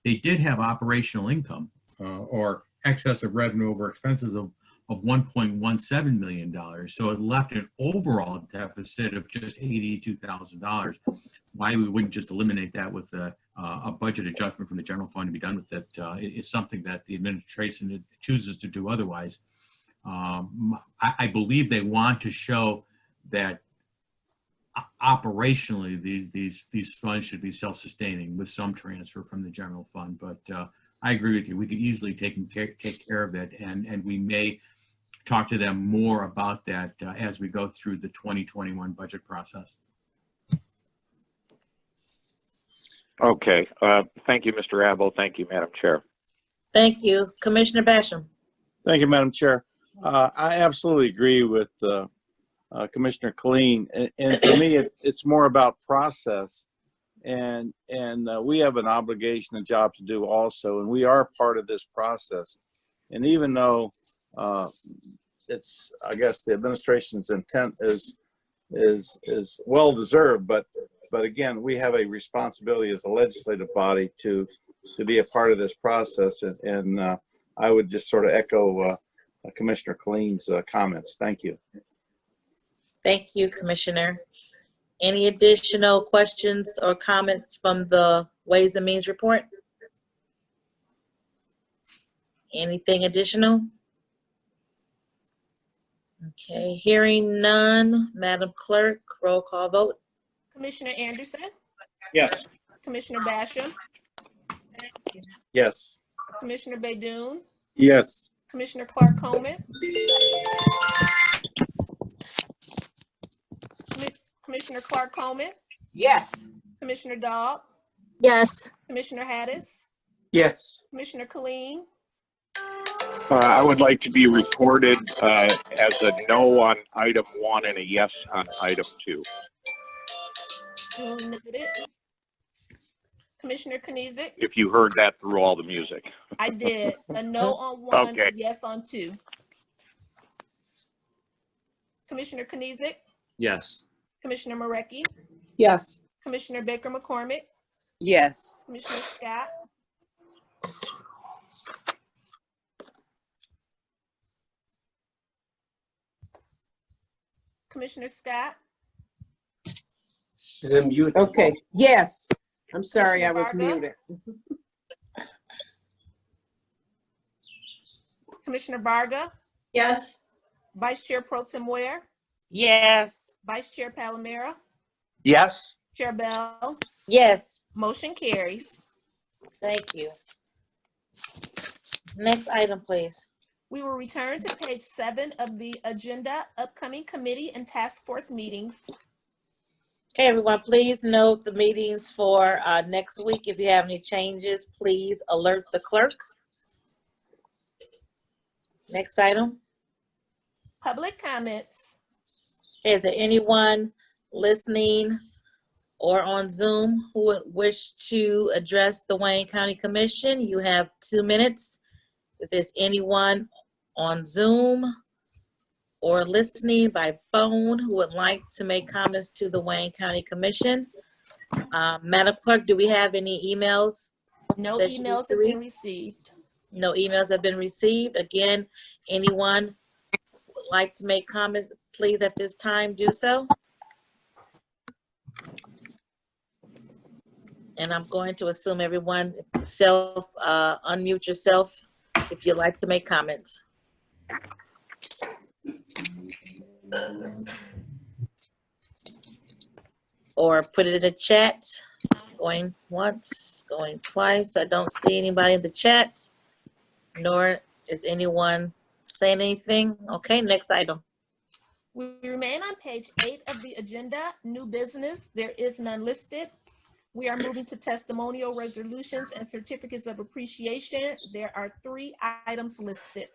They did have operational income or excess of revenue over expenses of $1.17 million. So it left an overall deficit of just $82,000. Why we wouldn't just eliminate that with a budget adjustment from the general fund to be done with it is something that the administration chooses to do otherwise. I believe they want to show that operationally these funds should be self-sustaining with some transfer from the general fund. But I agree with you. We could easily take care of it, and we may talk to them more about that as we go through the 2021 budget process. Okay. Thank you, Mr. Abbo. Thank you, Madam Chair. Thank you. Commissioner Basham. Thank you, Madam Chair. I absolutely agree with Commissioner Killeen. And to me, it's more about process. And we have an obligation, a job to do also. And we are part of this process. And even though it's, I guess, the administration's intent is well deserved, but again, we have a responsibility as a legislative body to be a part of this process. And I would just sort of echo Commissioner Killeen's comments. Thank you. Thank you, Commissioner. Any additional questions or comments from the Ways and Means report? Anything additional? Okay, hearing none. Madam Clerk, roll call vote. Commissioner Anderson, Yes. Commissioner Basham, Yes. Commissioner Baydoun, Yes. Commissioner Clark Coleman, Commissioner Clark Coleman, Yes. Commissioner Dobb, Yes. Commissioner Hattis, Yes. Commissioner Killeen, I would like to be recorded as a no on item 1 and a yes on item 2. Noted. Commissioner Kniezek, If you heard that through all the music. I did. A no on 1, Okay. a yes on 2. Commissioner Kniezek, Yes. Commissioner Marecki, Yes. Commissioner Baker McCormick, Yes. Commissioner Scott, Commissioner Scott, She's unmuted. Okay. Yes. I'm sorry, I was Commissioner muted. Commissioner Varga, Yes. Vice Chair Pro Tem Ware, Yes. Vice Chair Palomera, Yes. Chair Bell, Yes, motion carries. thank you. Next item, please. We will return to page 7 of the agenda, upcoming committee and task force meetings. Okay, everyone, please note the meetings for next week. If you have any changes, please alert the clerk. Next item. Public comments. Is there anyone listening or on Zoom who would wish to address the Wayne County Commission? You have 2 minutes. If there's anyone on Zoom or listening by phone who would like to make comments to the Wayne County Commission, Madam Clerk, do we have any emails? No that you need emails to have read? been received. No emails have been received. Again, anyone would like to make comments, please at this time do so. And I'm going to assume everyone unmute yourself if you'd like to make comments. Or put it in the chat. Going once, going twice. I don't see anybody in the chat, nor is anyone saying anything. Okay, next item. We remain on page 8 of the agenda, new business. There is none listed. We are moving to testimonial resolutions and certificates of appreciation. There are 3 items listed.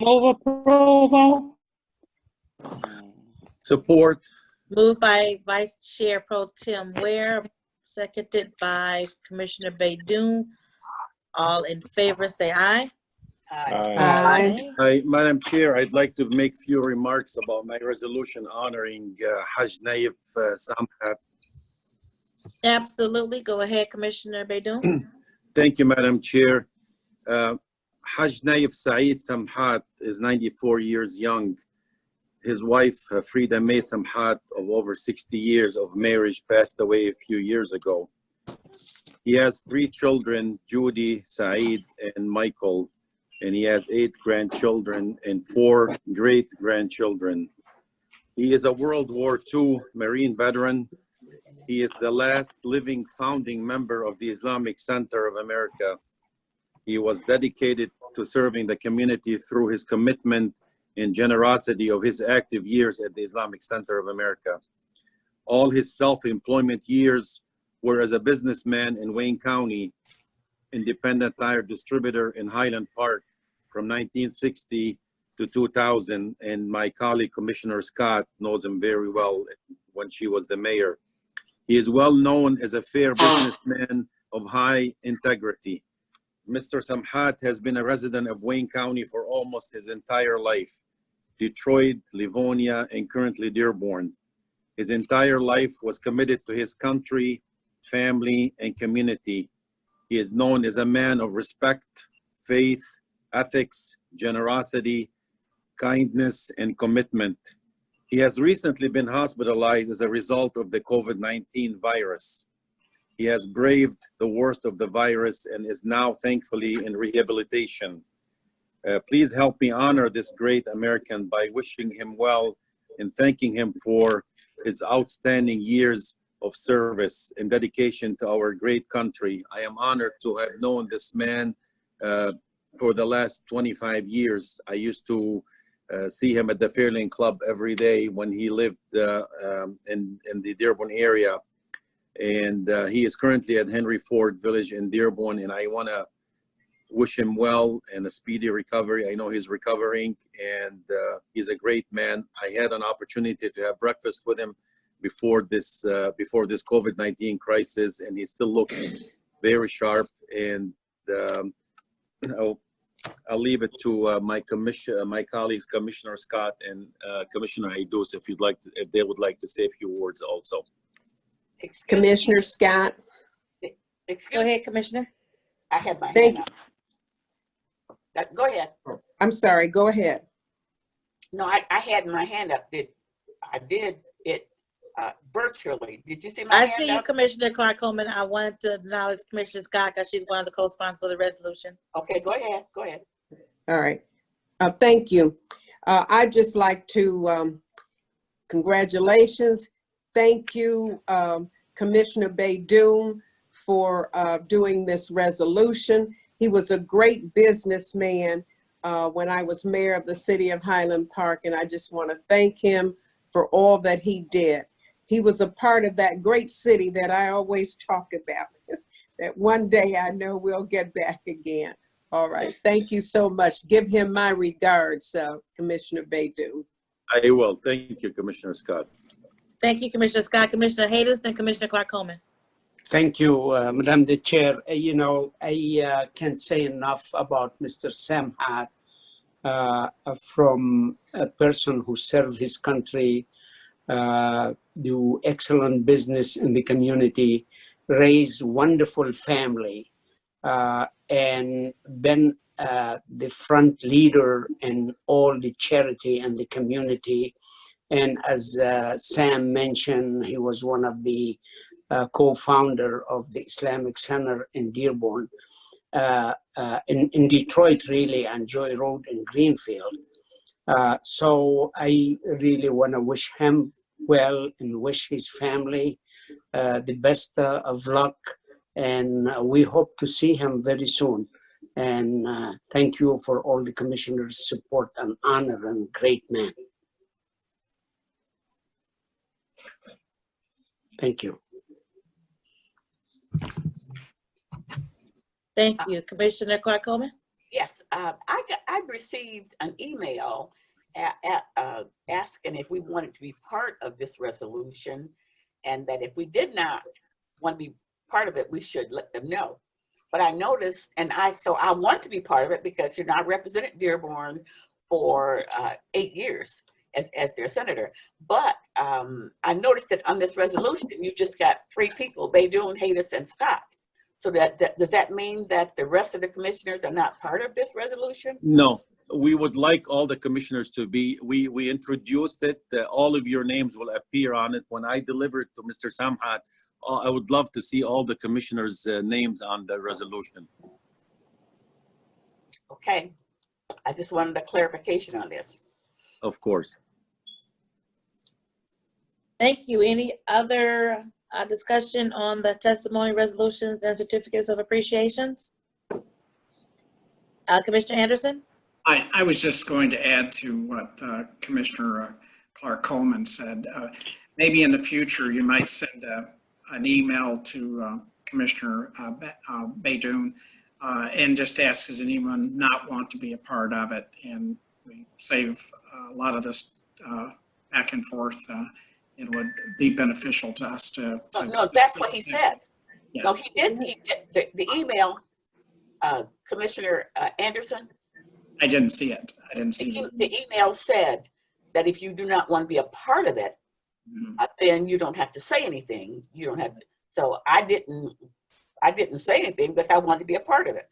Move approval. Support. Moved by Vice Chair Pro Tem Ware, seconded by Commissioner Baidoon. All in favor, say aye. Aye. Hi, Madam Chair, I'd like to make few remarks about my resolution honoring Haj Naif Samhat. Absolutely. Go ahead, Commissioner Baidoon. Thank you, Madam Chair. Haj Naif Saeed Samhat is 94 years young. His wife, Frida May Samhat, of over 60 years of marriage, passed away a few years ago. He has 3 children, Judy, Saeed, and Michael, and he has 8 grandchildren and 4 great-grandchildren. He is a World War II Marine veteran. He is the last living founding member of the Islamic Center of America. He was dedicated to serving the community through his commitment and generosity of his active years at the Islamic Center of America. All his self-employment years were as a businessman in Wayne County, independent tire distributor in Highland Park from 1960 to 2000, and my colleague Commissioner Scott knows him very well when she was the mayor. He is well known as a fair businessman of high integrity. Mr. Samhat has been a resident of Wayne County for almost his entire life, Detroit, Livonia, and currently Dearborn. His entire life was committed to his country, family, and community. He is known as a man of respect, faith, ethics, generosity, kindness, and commitment. He has recently been hospitalized as a result of the COVID-19 virus. He has braved the worst of the virus and is now thankfully in rehabilitation. Please help me honor this great American by wishing him well and thanking him for his outstanding years of service and dedication to our great country. I am honored to have known this man for the last 25 years. I used to see him at the Fairlane Club every day when he lived in the Dearborn area. And he is currently at Henry Ford Village in Dearborn, and I want to wish him well and a speedy recovery. I know he's recovering, and he's a great man. I had an opportunity to have breakfast with him before this COVID-19 crisis, and he still looks very sharp. And I'll leave it to my colleagues, Commissioner Scott and Commissioner Aidous, if they would like to say a few words also. Commissioner Scott. Go ahead, Commissioner. I had my Thank hand up. Go ahead. I'm sorry, go ahead. No, I had my hand up. I did it virtually. Did you see my I hand see you, up? Commissioner Clark Coleman. I wanted to acknowledge Commissioner Scott because she's one of the co-sponsors of the resolution. Okay, go ahead. Go ahead. All right. Thank you. I'd just like to Congratulations. Thank you, Commissioner Baydoun, for doing this resolution. He was a great businessman when I was mayor of the city of Highland Park, and I just want to thank him for all that he did. He was a part of that great city that I always talk about, that one day I know we'll get back again. All right, thank you so much. Give him my regards, Commissioner Baydoun. I will. Thank you, Commissioner Scott. Thank you, Commissioner Scott. Commissioner Hayden, and Commissioner Clark Coleman. Thank you, Madam the Chair. You know, I can't say enough about Mr. Sam Hart, from a person who served his country, do excellent business in the community, raise wonderful family, and been the front leader in all the charity and the community. And as Sam mentioned, he was one of the co-founder of the Islamic Center in Dearborn, in Detroit, really, and Joy Road in Greenfield. So I really want to wish him well and wish his family the best of luck. And we hope to see him very soon. And thank you for all the commissioners' support and honor, and great man. Thank you. Thank you. Commissioner Clark Coleman? Yes, I received an email asking if we wanted to be part of this resolution, and that if we did not want to be part of it, we should let them know. But I noticed, so I want to be part of it because I represented Dearborn for 8 years as their senator. But I noticed that on this resolution, you just got 3 people, Baydoun, Hayes, and Scott. So does that mean that the rest of the commissioners are not part of this resolution? No, we would like all the commissioners to be. We introduced it. All of your names will appear on it. When I deliver it to Mr. Samhat, I would love to see all the commissioners' names on the resolution. Okay, I just wanted a clarification on this. Of course. Thank you. Any other discussion on the testimony, resolutions, and certificates of appreciations? Commissioner Anderson? I was just going to add to what Commissioner Clark Coleman said. Maybe in the future, you might send an email to Commissioner Baydoun and just ask, does anyone not want to be a part of it? And we save a lot of this back and forth. It would be beneficial to us to No, that's what he said. Yeah. No, he did. The email, Commissioner Anderson. I didn't see it. I didn't see it. The email said that if you do not want to be a part of it, then you don't have to say anything. You don't have to. So I didn't say anything because I wanted to be a part of it.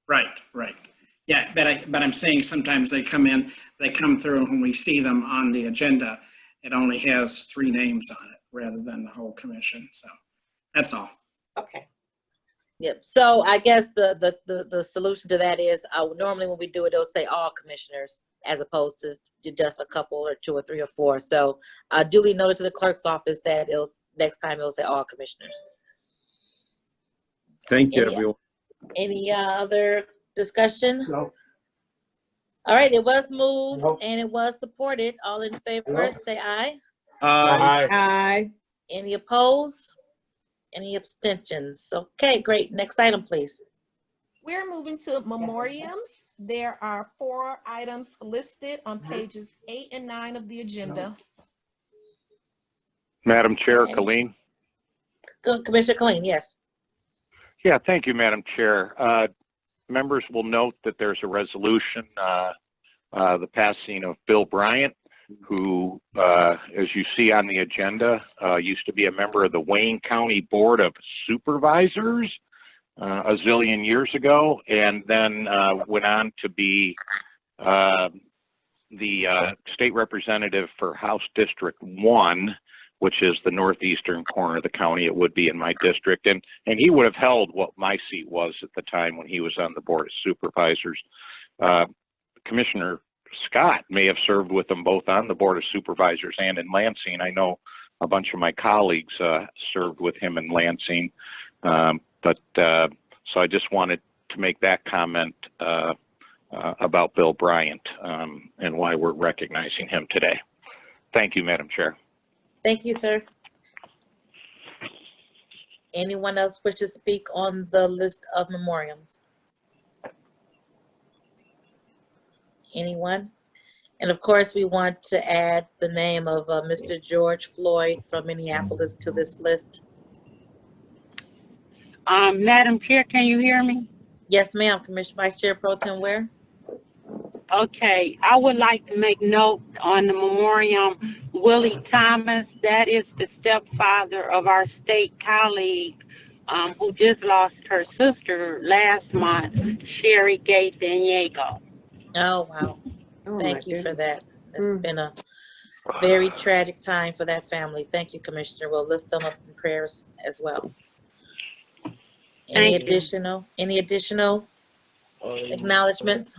Right. Yeah, but I'm saying sometimes they come through, and when we see them on the agenda, it only has 3 names on it rather than the whole commission. So that's all. Okay. Yep. So I guess the solution to that is normally when we do it, it'll say all commissioners as opposed to just a couple or 2 or 3 or 4. So duly noted to the clerk's office that next time it'll say all commissioners. Thank you, everyone. Any other discussion? No. All right, it was moved and it was supported. All in favor, say aye. Aye. Aye. Any opposed? Any abstentions? Okay, great. Next item, please. We're moving to memoriams. There are 4 items listed on pages 8 and 9 of the agenda. Madam Chair, Okay. Colleen. Commissioner Colleen, yes. Yeah, thank you, Madam Chair. Members will note that there's a resolution, the passing of Bill Bryant, who, as you see on the agenda, used to be a member of the Wayne County Board of Supervisors a zillion years ago, and then went on to be the state representative for House District 1, which is the northeastern corner of the county. It would be in my district. And he would have held what my seat was at the time when he was on the Board of Supervisors. Commissioner Scott may have served with them both on the Board of Supervisors and in Lansing. I know a bunch of my colleagues served with him in Lansing. So I just wanted to make that comment about Bill Bryant and why we're recognizing him today. Thank you, Madam Chair. Thank you, sir. Anyone else wish to speak on the list of memoriams? Anyone? And of course, we want to add the name of Mr. George Floyd from Minneapolis to this list. Madam Chair, can you hear me? Yes, ma'am. Commissioner Vice Chair Pro Tem Ware. Okay, I would like to make note on the memoriam, Willie Thomas. That is the stepfather of our state colleague who just lost her sister last month, Sherry Gay Daniego. Oh, wow. Oh, Thank my you for goodness. that. It's been a very tragic time for that family. Thank you, Commissioner. We'll lift them up in prayers as well. Any Thank you. additional acknowledgements?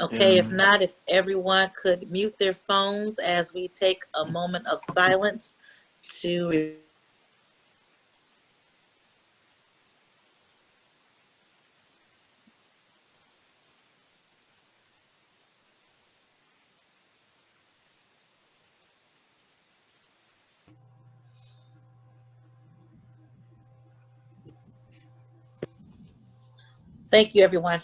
Okay, if not, if everyone could mute their phones as we take a moment of silence to thank you, everyone.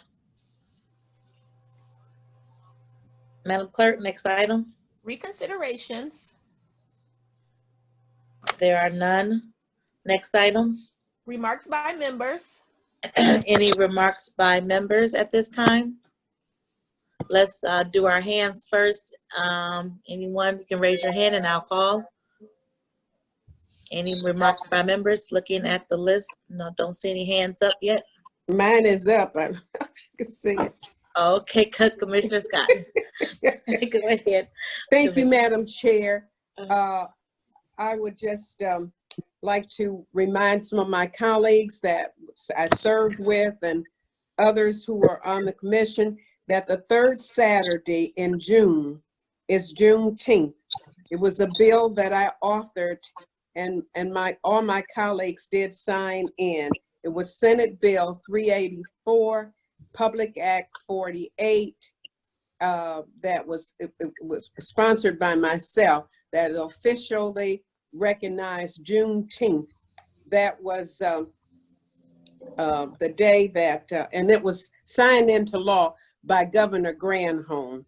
Madam Clerk, next item. Reconsiderations, There are none. Next item. remarks by members, Any remarks by members at this time? Let's do our hands first. Anyone, you can raise your hand and I'll call. Any remarks by members? Looking at the list. No, don't see any hands up yet. Mine is up. I can see it. Okay, Commissioner Scott. Go ahead. Thank you, Commissioner. Madam Chair. I would just like to remind some of my colleagues that I served with and others who are on the commission that the third Saturday in June is Juneteenth. It was a bill that I authored and all my colleagues did sign in. It was Senate Bill 384, Public Act 48, that was sponsored by myself, that officially recognized Juneteenth. That was the day that, and it was signed into law by Governor Granholm.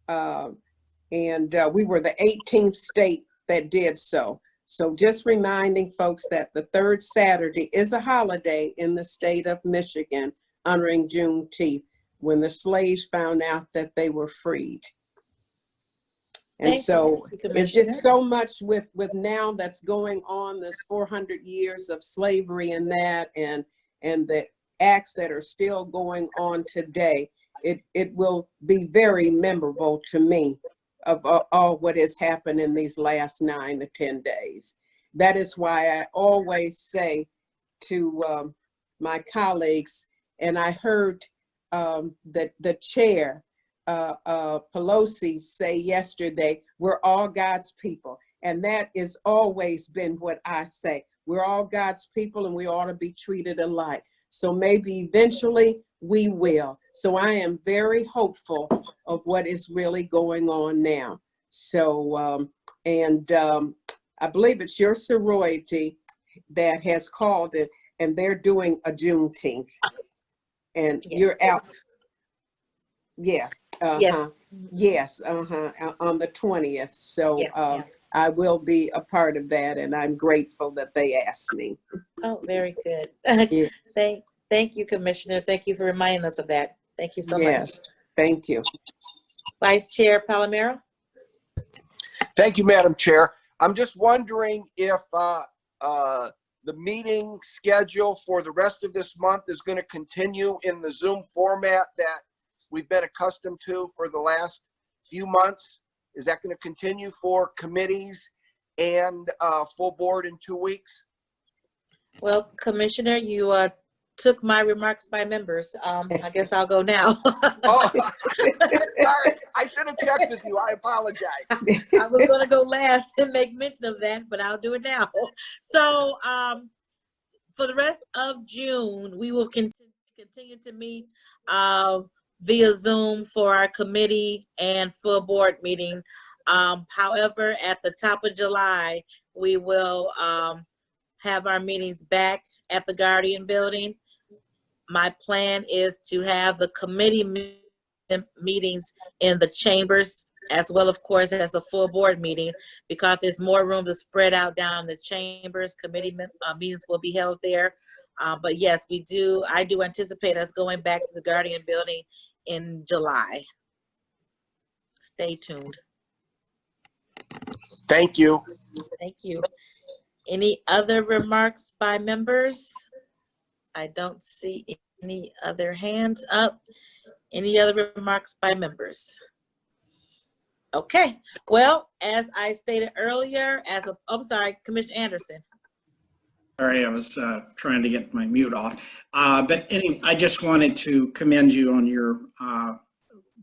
And we were the 18th state that did so. So just reminding folks that the third Saturday is a holiday in the state of Michigan, honoring Juneteenth, when the slaves found out that they were freed. And so it's just so much with now that's going on, this 400 years of slavery and that, and the acts that are still going on today. It will be very memorable to me of all what has happened in these last 9 to 10 days. That is why I always say to my colleagues, and I heard the chair, Pelosi, say yesterday, we're all God's people. And that has always been what I say. We're all God's people and we ought to be treated alike. So maybe eventually we will. So I am very hopeful of what is really going on now. So, I believe it's your sorority that has called it, and they're doing a Juneteenth. And you're out. Yeah. Yes. Yes. On the 20th. So Yes, I will be a part of that, and I'm grateful that they asked me. Oh, very good. Yeah. Thank you, Commissioner. Thank you for reminding us of that. Thank you so much. Yes. Thank you. Vice Chair Palomero. Thank you, Madam Chair. I'm just wondering if the meeting schedule for the rest of this month is going to continue in the Zoom format that we've been accustomed to for the last few months. Is that going to continue for committees and full board in 2 weeks? Well, Commissioner, you took my remarks by members. I guess I'll go now. Oh, sorry, I should have checked with you. I apologize. I was going to go last and make mention of that, but I'll do it now. So for the rest of June, we will continue to meet via Zoom for our committee and full board meeting. However, at the top of July, we will have our meetings back at the Guardian Building. My plan is to have the committee meetings in the chambers, as well, of course, as the full board meeting, because there's more room to spread out down the chambers. Committee meetings will be held there. But yes, I do anticipate us going back to the Guardian Building in July. Stay tuned. Thank you. Thank you. Any other remarks by members? I don't see any other hands up. Any other remarks by members? Okay, well, as I stated earlier, I'm sorry, Commissioner Anderson. Sorry, I was trying to get my mute off. But anyway, I just wanted to commend you on your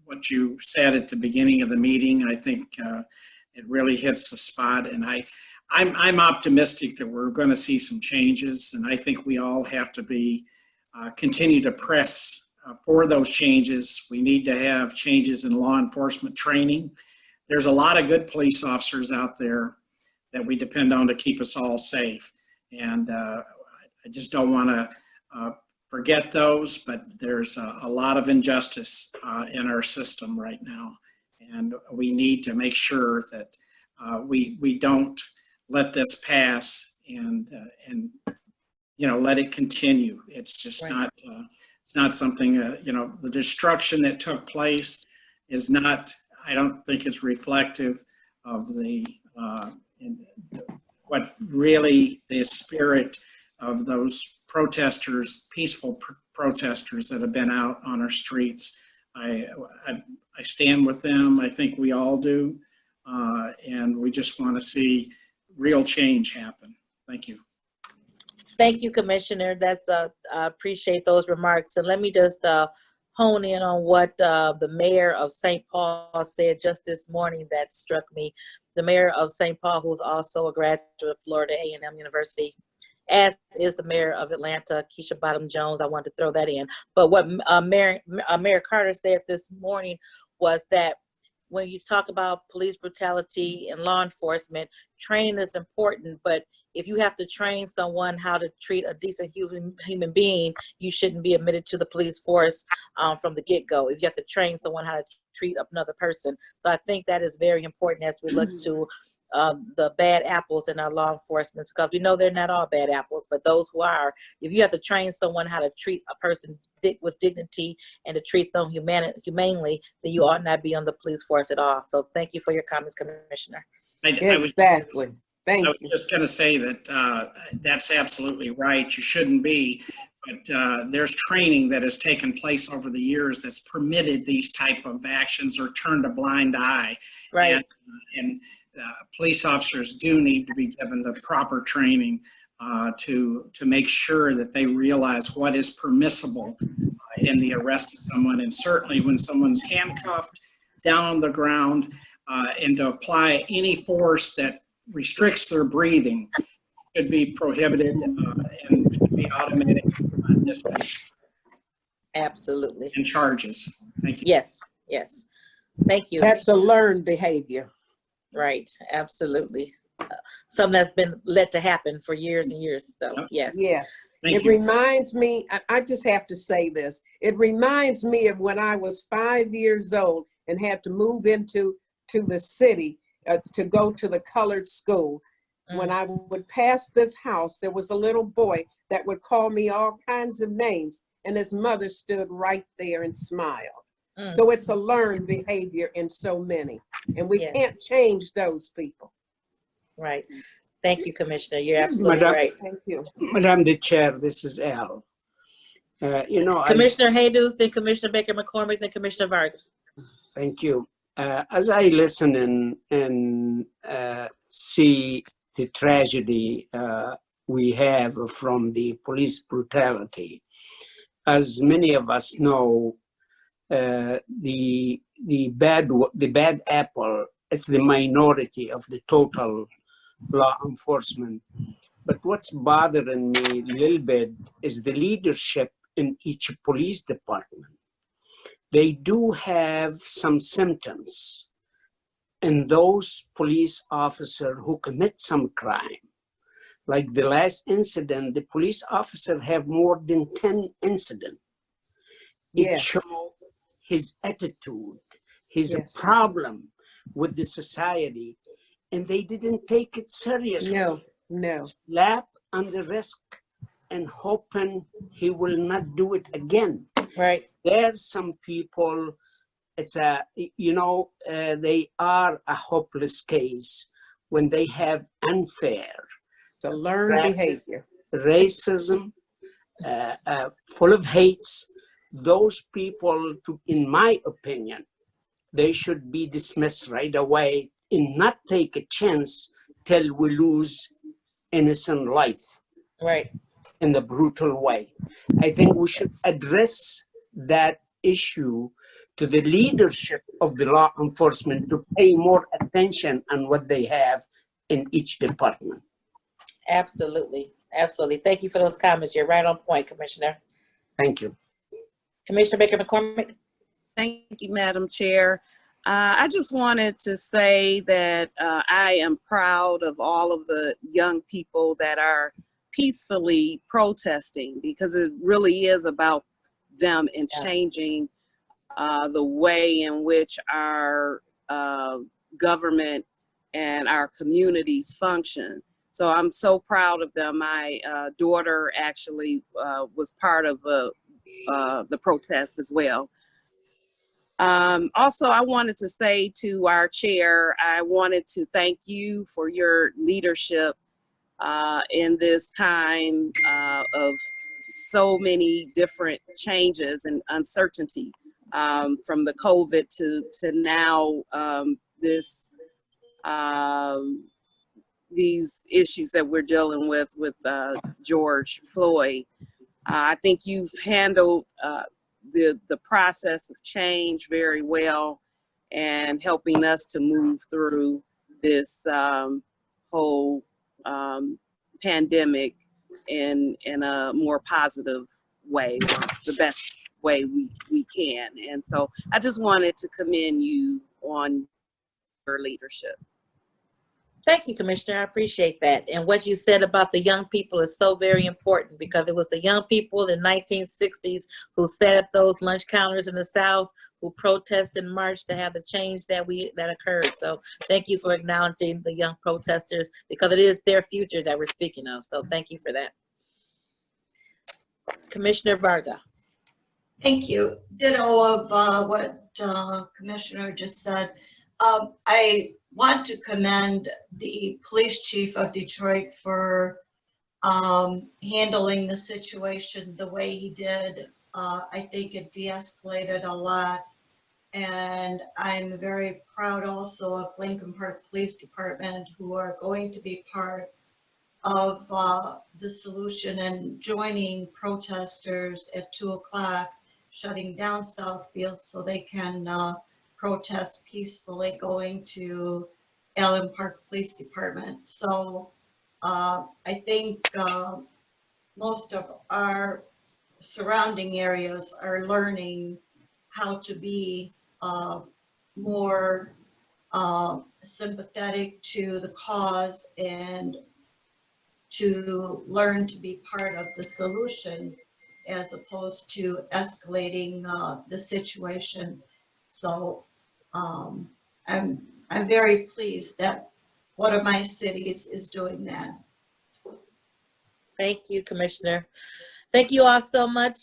what you said at the beginning of the meeting. I think it really hits the spot, and I'm optimistic that we're going to see some changes, and I think we all have to continue to press for those changes. We need to have changes in law enforcement training. There's a lot of good police officers out there that we depend on to keep us all safe, and I just don't want to forget those, but there's a lot of injustice in our system right now, and we need to make sure that we don't let this pass and let it continue. It's just right. It's not something, the destruction that took place is not, I don't think it's reflective of what really the spirit of those protesters, peaceful protesters that have been out on our streets. I stand with them. I think we all do. And we just want to see real change happen. Thank you. Thank you, Commissioner. I appreciate those remarks. And let me just hone in on what the mayor of St. Paul said just this morning that struck me. The mayor of St. Paul, who's also a graduate of Florida A&M University, as is the mayor of Atlanta, Keisha Bottom Jones. I wanted to throw that in. But what Mayor Carter said this morning was that when you talk about police brutality and law enforcement, training is important, but if you have to train someone how to treat a decent human being, you shouldn't be admitted to the police force from the get-go. If you have to train someone how to treat another person. So I think that is very important as we look to the bad apples in our law enforcement, because we know they're not all bad apples, but those who are, if you have to train someone how to treat a person with dignity and to treat them humanely, then you ought not be on the police force at all. So thank you for your comments, Commissioner. Exactly. Thank I you. was just going to say that that's absolutely right. You shouldn't be, but there's training that has taken place over the years that's permitted these type of actions or turned a blind eye. Right. And police officers do need to be given the proper training to make sure that they realize what is permissible in the arrest of someone, and certainly when someone's handcuffed down on the ground, and to apply any force that restricts their breathing should be prohibited and should be automatic dispatch. Absolutely. And charges. Thank you. Yes, yes. Thank you. That's a learned behavior. Right, absolutely. Something that's been let to happen for years and years. So yes. Yes. Thank It you. reminds me, I just have to say this. It reminds me of when I was 5 years old and had to move into the city to go to the colored school. When I would pass this house, there was a little boy that would call me all kinds of names, and his mother stood right there and smiled. So it's a learned behavior in so many, and we can't change those people. Right. Thank you, Commissioner. You're absolutely right. Thank you. Madam the Chair, this is Al. Commissioner Haydos, then Commissioner Baker McCormick, then Commissioner Vargas. Thank you. As I listen and see the tragedy we have from the police brutality, as many of us know, the bad apple, it's the minority of the total law enforcement. But what's bothering me a little bit is the leadership in each police department. They do have some symptoms in those police officers who commit some crime. Like the last incident, the police officer have more than 10 incidents. It Yes. shows his attitude, his Yes. problem with the society, and they didn't take it seriously. No. Slap on the wrist and hoping he will not do it again. Right. There's some people, it's they are a hopeless case when they have unfair, It's a learned behavior. racism, full of hates. Those people, in my opinion, they should be dismissed right away and not take a chance till we lose innocent life. Right. In the brutal way. I think we should address that issue to the leadership of the law enforcement to pay more attention on what they have in each department. Absolutely. Absolutely. Thank you for those comments. You're right on point, Commissioner. Thank you. Commissioner Baker McCormick. Thank you, Madam Chair. I just wanted to say that I am proud of all of the young people that are peacefully protesting, because it really is about them and changing the way in which our government and our communities function. So I'm so proud of them. My daughter actually was part of the protest as well. Also, I wanted to say to our chair, I wanted to thank you for your leadership in this time of so many different changes and uncertainty, from the COVID to now these issues that we're dealing with George Floyd. I think you've handled the process of change very well, and helping us to move through this whole pandemic in a more positive way, or the best way we can. And so I just wanted to commend you on your leadership. Thank you, Commissioner. I appreciate that. And what you said about the young people is so very important, because it was the young people in the 1960s who sat at those lunch counters in the South, who protested and marched to have the change that occurred. So thank you for acknowledging the young protesters, because it is their future that we're speaking of. So thank you for that. Commissioner Varga. Thank you. Ditto of what Commissioner just said. I want to commend the police chief of Detroit for handling the situation the way he did. I think it de-escalated a lot. And I'm very proud also of Lincoln Park Police Department, who are going to be part of the solution and joining protesters at 2 o'clock, shutting down Southfield so they can protest peacefully, going to Allen Park Police Department. So I think most of our surrounding areas are learning how to be more sympathetic to the cause and to learn to be part of the solution, as opposed to escalating the situation. So I'm very pleased that one of my cities is doing that. Thank you, Commissioner. Thank you all so much.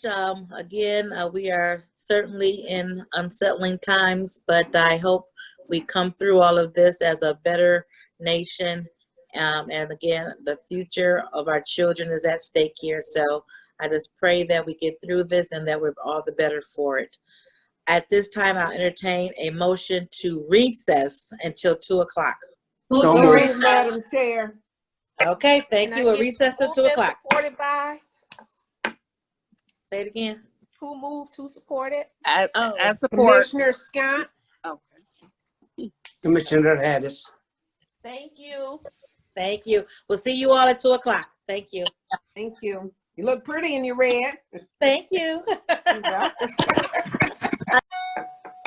Again, we are certainly in unsettling times, but I hope we come through all of this as a better nation. And again, the future of our children is at stake here. So I just pray that we get through this and that we're all the better for it. At this time, I'll entertain a motion to recess until 2 o'clock. Madam Chair. Okay, thank you. A recess till 2 o'clock. Supported by? Say it again. Who moved, who supported? I support. Commissioner Scott? Commissioner Harris. Thank you. Thank you. We'll see you all at 2 o'clock. Thank you. Thank you. You look pretty in your red. Thank you.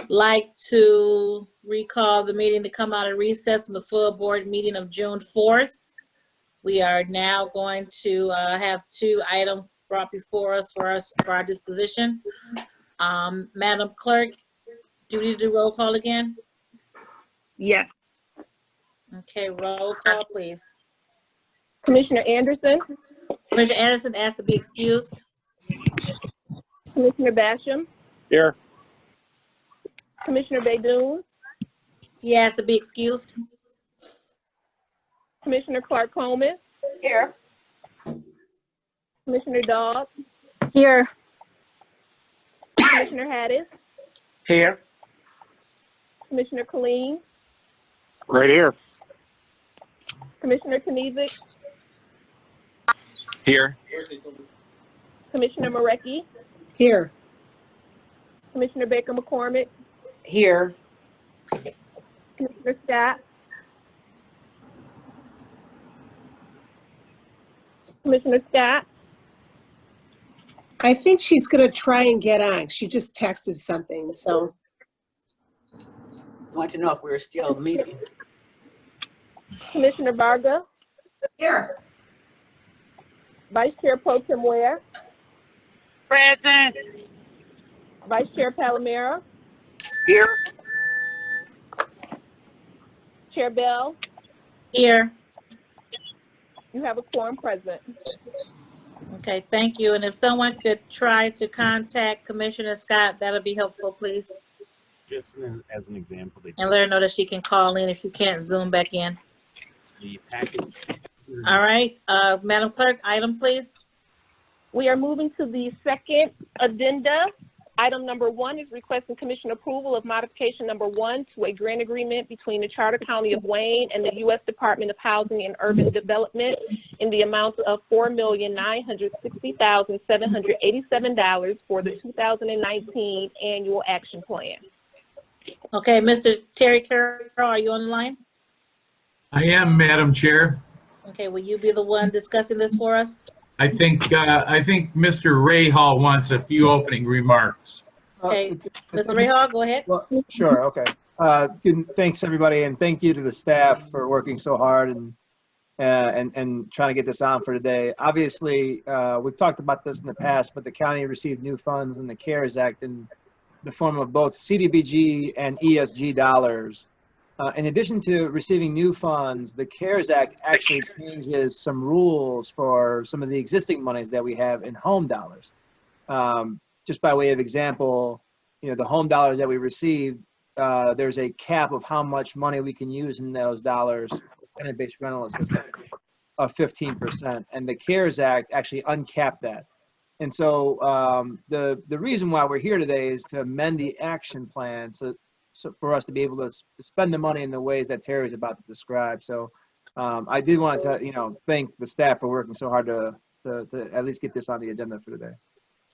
Like to recall the meeting to come out of recess from the full board meeting of June 4th. We are now going to have 2 items brought before us for our disposition. Madam Clerk, do we need to do roll call again? Yes. Okay, roll call, please. Commissioner Anderson, Commissioner Anderson asked to be excused. Commissioner Basham, Here. Commissioner Baydoun, He asked to be excused. Commissioner Clark Coleman, Here. Commissioner Dawes, Here. Commissioner Hadis, Here. Commissioner Colleen, Right here. Commissioner Knizik, Here. Commissioner Marecki, Here. Commissioner Baker McCormick, Here. Commissioner Scott, Commissioner Scott, I think she's gonna try and get on. She just texted something, so. Want to know if we're still meeting. Commissioner Varga, Here. Vice Chair Pro Tem Ware, Present. Vice Chair Palomero, Here. Chair Bell, Here. you have a quorum present. Okay, thank you. And if someone could try to contact Commissioner Scott, that'll be helpful, please. Just as an example, And let her know that she can call in if you can't Zoom back in. the package. All right, Madam Clerk, item, please. We are moving to the second addenda. Item number 1 is requesting commission approval of modification number 1 to a grant agreement between the Charter County of Wayne and the U.S. Department of Housing and Urban Development in the amount of $4,960,787 for the 2019 Annual Action Plan. Okay, Mr. Terry Carroll, are you on the line? I am, Madam Chair. Okay, will you be the one discussing this for us? I think Mr. Ray Hall wants a few opening remarks. Okay, Mr. Ray Hall, go ahead. Well, sure, okay. Thanks, everybody, and thank you to the staff for working so hard and trying to get this on for today. Obviously, we've talked about this in the past, but the county received new funds in the CARES Act in the form of both CDBG and ESG dollars. In addition to receiving new funds, the CARES Act actually changes some rules for some of the existing monies that we have in home dollars. Just by way of example, the home dollars that we received, there's a cap of how much money we can use in those dollars, tenant-based rental assistance, of 15%. And the CARES Act actually uncapped that. And so the reason why we're here today is to amend the action plan so for us to be able to spend the money in the ways that Terry's about to describe. So I did want to, thank the staff for working so hard to at least get this on the agenda for today.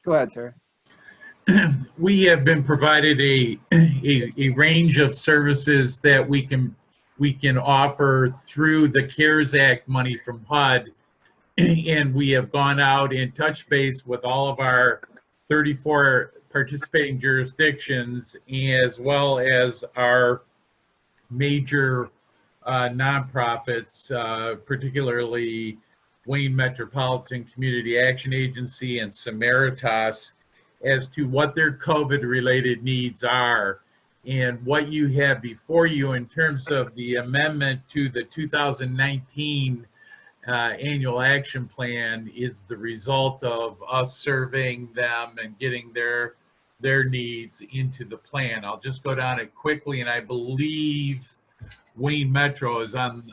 Go ahead, Terry. We have been provided a range of services that we can offer through the CARES Act money from HUD, and we have gone out and touched base with all of our 34 participating jurisdictions, as well as our major nonprofits, particularly Wayne Metropolitan Community Action Agency and Samaritas, as to what their COVID-related needs are. And what you have before you in terms of the amendment to the 2019 annual action plan is the result of us surveying them and getting their needs into the plan. I'll just go down it quickly, and I believe Wayne Metro is on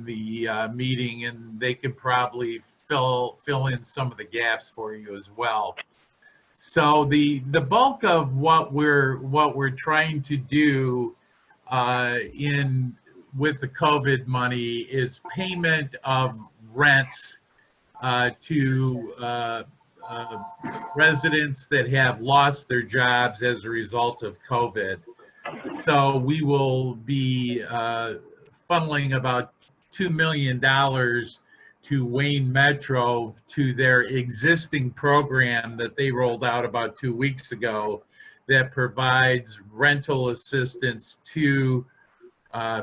the meeting, and they could probably fill in some of the gaps for you as well. So the bulk of what we're trying to do with the COVID money is payment of rents to residents that have lost their jobs as a result of COVID. So we will be funneling about $2 million to Wayne Metro to their existing program that they rolled out about 2 weeks ago that provides rental assistance to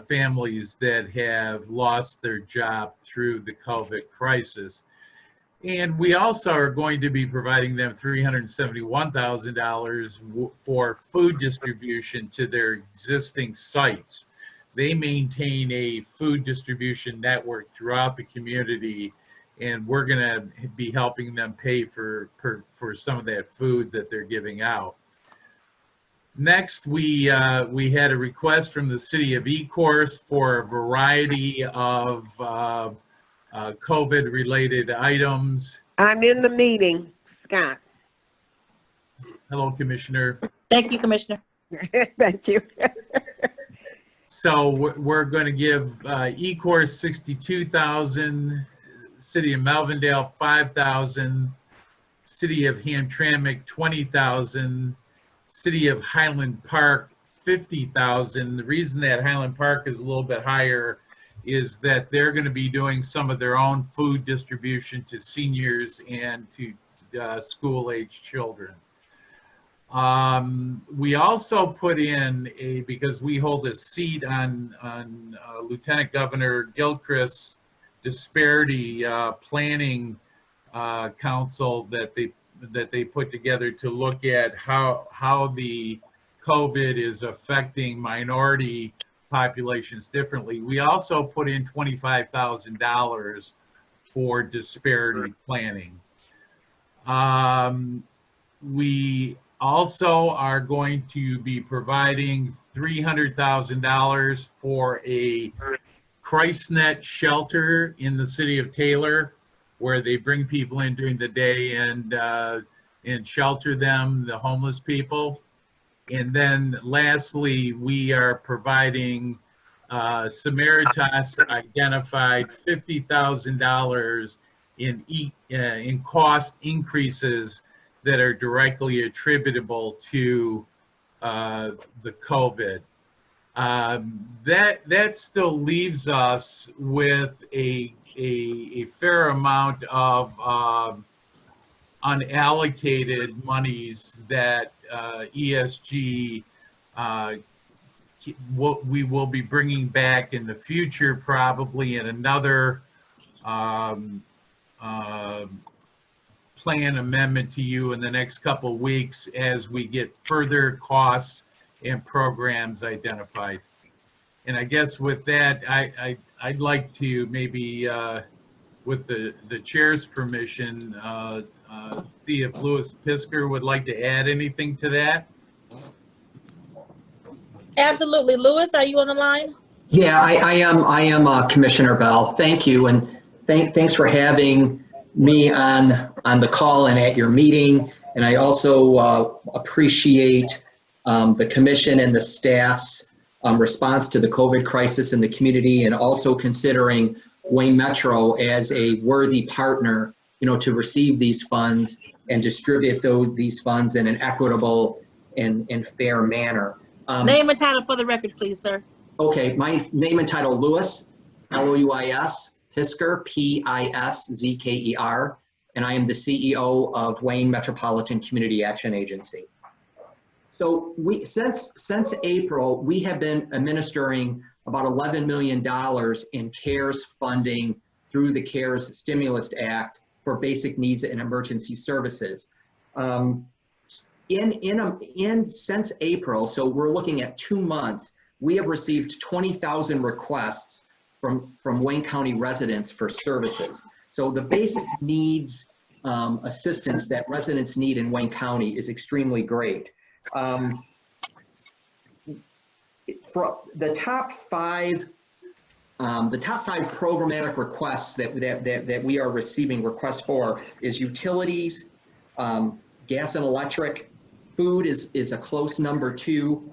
families that have lost their job through the COVID crisis. And we also are going to be providing them $371,000 for food distribution to their existing sites. They maintain a food distribution network throughout the community, and we're going to be helping them pay for some of that food that they're giving out. Next, we had a request from the city of Ecorse for a variety of COVID-related items. I'm in the meeting, Scott. Hello, Commissioner. Thank you, Commissioner. Thank you. So we're going to give Ecorse $62,000, City of Melvindale $5,000, City of Hamtramck $20,000, City of Highland Park $50,000. The reason that Highland Park is a little bit higher is that they're going to be doing some of their own food distribution to seniors and to school-age children. We also put in because we hold a seat on Lieutenant Governor Gilchrist's disparity planning council that they put together to look at how the COVID is affecting minority populations differently. We also put in $25,000 for disparity planning. We also are going to be providing $300,000 for a ChristNet shelter in the city of Taylor, where they bring people in during the day and shelter them, the homeless people. And then lastly, we are providing Samaritas identified $50,000 in cost increases that are directly attributable to the COVID. That still leaves us with a fair amount of unallocated monies that ESG we will be bringing back in the future, probably in another plan amendment to you in the next couple of weeks as we get further costs and programs identified. And I guess with that, I'd like to maybe, with the chair's permission, see if Louis Pisker would like to add anything to that. Absolutely. Louis, are you on the line? Yeah, I am Commissioner Bell. Thank you, and thanks for having me on the call and at your meeting. And I also appreciate the commission and the staff's response to the COVID crisis in the community, and also considering Wayne Metro as a worthy partner, to receive these funds and distribute these funds in an equitable and fair manner. Name and title for the record, please, sir. Okay, my name and title, Louis, L-O-U-I-S, Pisker, P-I-S-Z-K-E-R, and I am the CEO of Wayne Metropolitan Community Action Agency. So since April, we have been administering about $11 million in CARES funding through the CARES Stimulus Act for basic needs and emergency services. Since April, so we're looking at 2 months, we have received 20,000 requests from Wayne County residents for services. So the basic needs assistance that residents need in Wayne County is extremely great. For the top five programmatic requests that we are receiving requests for is utilities, gas and electric. Food is a close number 2.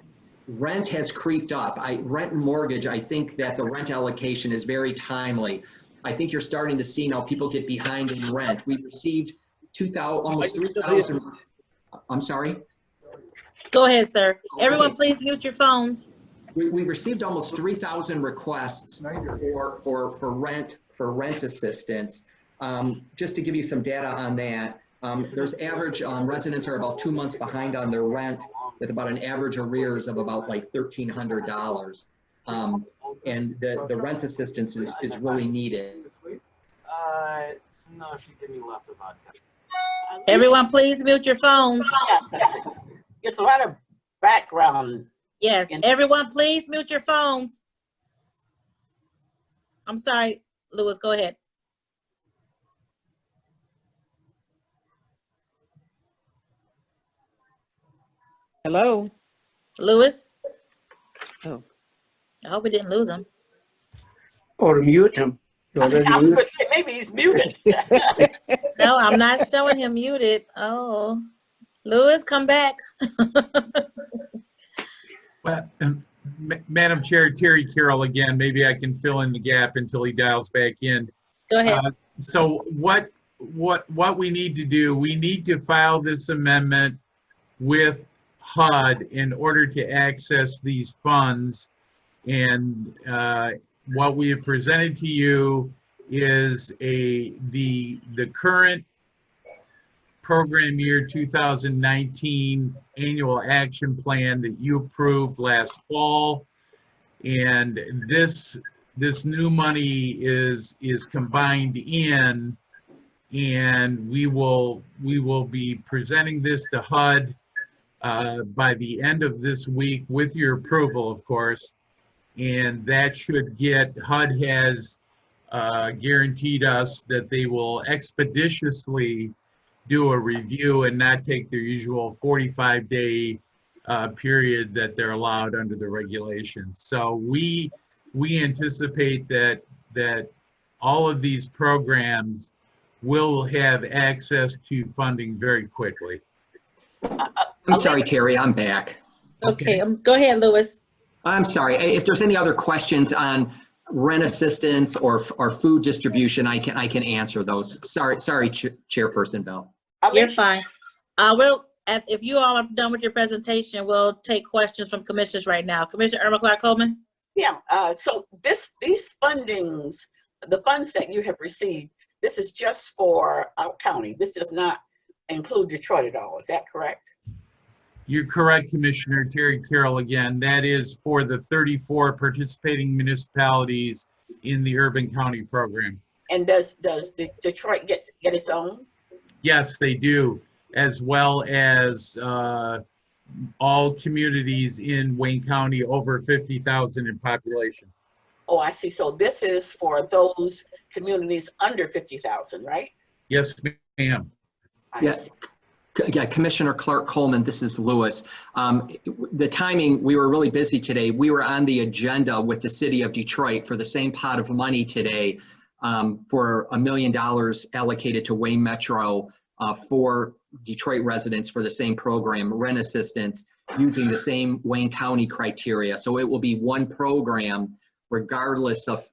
Rent has creeped up. Rent and mortgage, I think that the rent allocation is very timely. I think you're starting to see now people get behind in rent. We received almost 3,000. I'm sorry. Go ahead, sir. Everyone, please mute your phones. We received almost 3,000 requests for rent assistance. Just to give you some data on that, there's average residents are about 2 months behind on their rent, with about an average arrears of about like $1,300. And the rent assistance is really needed. No, she gave me lots of vodka. Everyone, please mute your phones. It's a lot of background. Yes, everyone, please mute your phones. I'm sorry, Louis, go ahead. Hello? Louis? Oh. I hope we didn't lose him. Or mute him. Maybe he's muted. No, I'm not showing him muted. Oh, Louis, come back. Well, Madam Chair, Terry Carroll again. Maybe I can fill in the gap until he dials back in. Go ahead. So what we need to do, we need to file this amendment with HUD in order to access these funds. And what we have presented to you is the current program year 2019 annual action plan that you approved last fall. And this new money is combined in, and we will be presenting this to HUD by the end of this week with your approval, of course. And that should get, HUD has guaranteed us that they will expeditiously do a review and not take their usual 45-day period that they're allowed under the regulations. So we anticipate that all of these programs will have access to funding very quickly. I'm sorry, Terry, I'm back. Okay, go ahead, Louis. I'm sorry. If there's any other questions on rent assistance or food distribution, I can answer those. Sorry, Chairperson Bell. You're fine. If you all are done with your presentation, we'll take questions from commissioners right now. Commissioner Irma Clark Coleman. Yeah. So these fundings, the funds that you have received, this is just for our county. This does not include Detroit at all. Is that correct? You're correct, Commissioner. Terry Carroll again. That is for the 34 participating municipalities in the Urban County program. And does Detroit get its own? Yes, they do, as well as all communities in Wayne County over 50,000 in population. Oh, I see. So this is for those communities under 50,000, right? Yes, ma'am. Yes. Yeah, Commissioner Clark Coleman, this is Louis. The timing, we were really busy today. We were on the agenda with the city of Detroit for the same pot of money today for $1 million allocated to Wayne Metro for Detroit residents for the same program, rent assistance, using the same Wayne County criteria. So it will be one program regardless of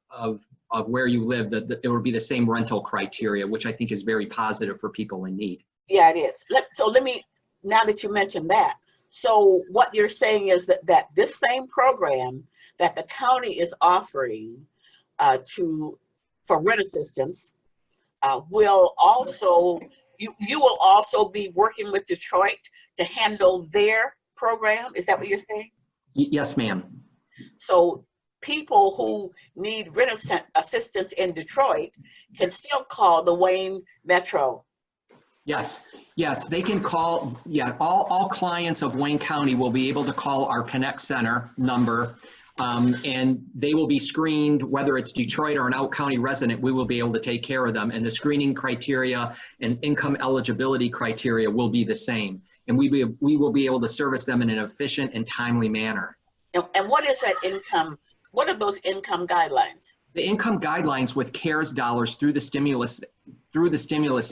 where you live, it will be the same rental criteria, which I think is very positive for people in need. Yeah, it is. So let me, now that you mentioned that, so what you're saying is that this same program that the county is offering for rent assistance will also, you will also be working with Detroit to handle their program. Is that what you're saying? Yes, ma'am. So people who need rent assistance in Detroit can still call the Wayne Metro. Yes, they can call, all clients of Wayne County will be able to call our Connect Center number, and they will be screened, whether it's Detroit or an out-county resident, we will be able to take care of them, and the screening criteria and income eligibility criteria will be the same, and we will be able to service them in an efficient and timely manner. And what is that income, what are those income guidelines? The income guidelines with CARES dollars through the Stimulus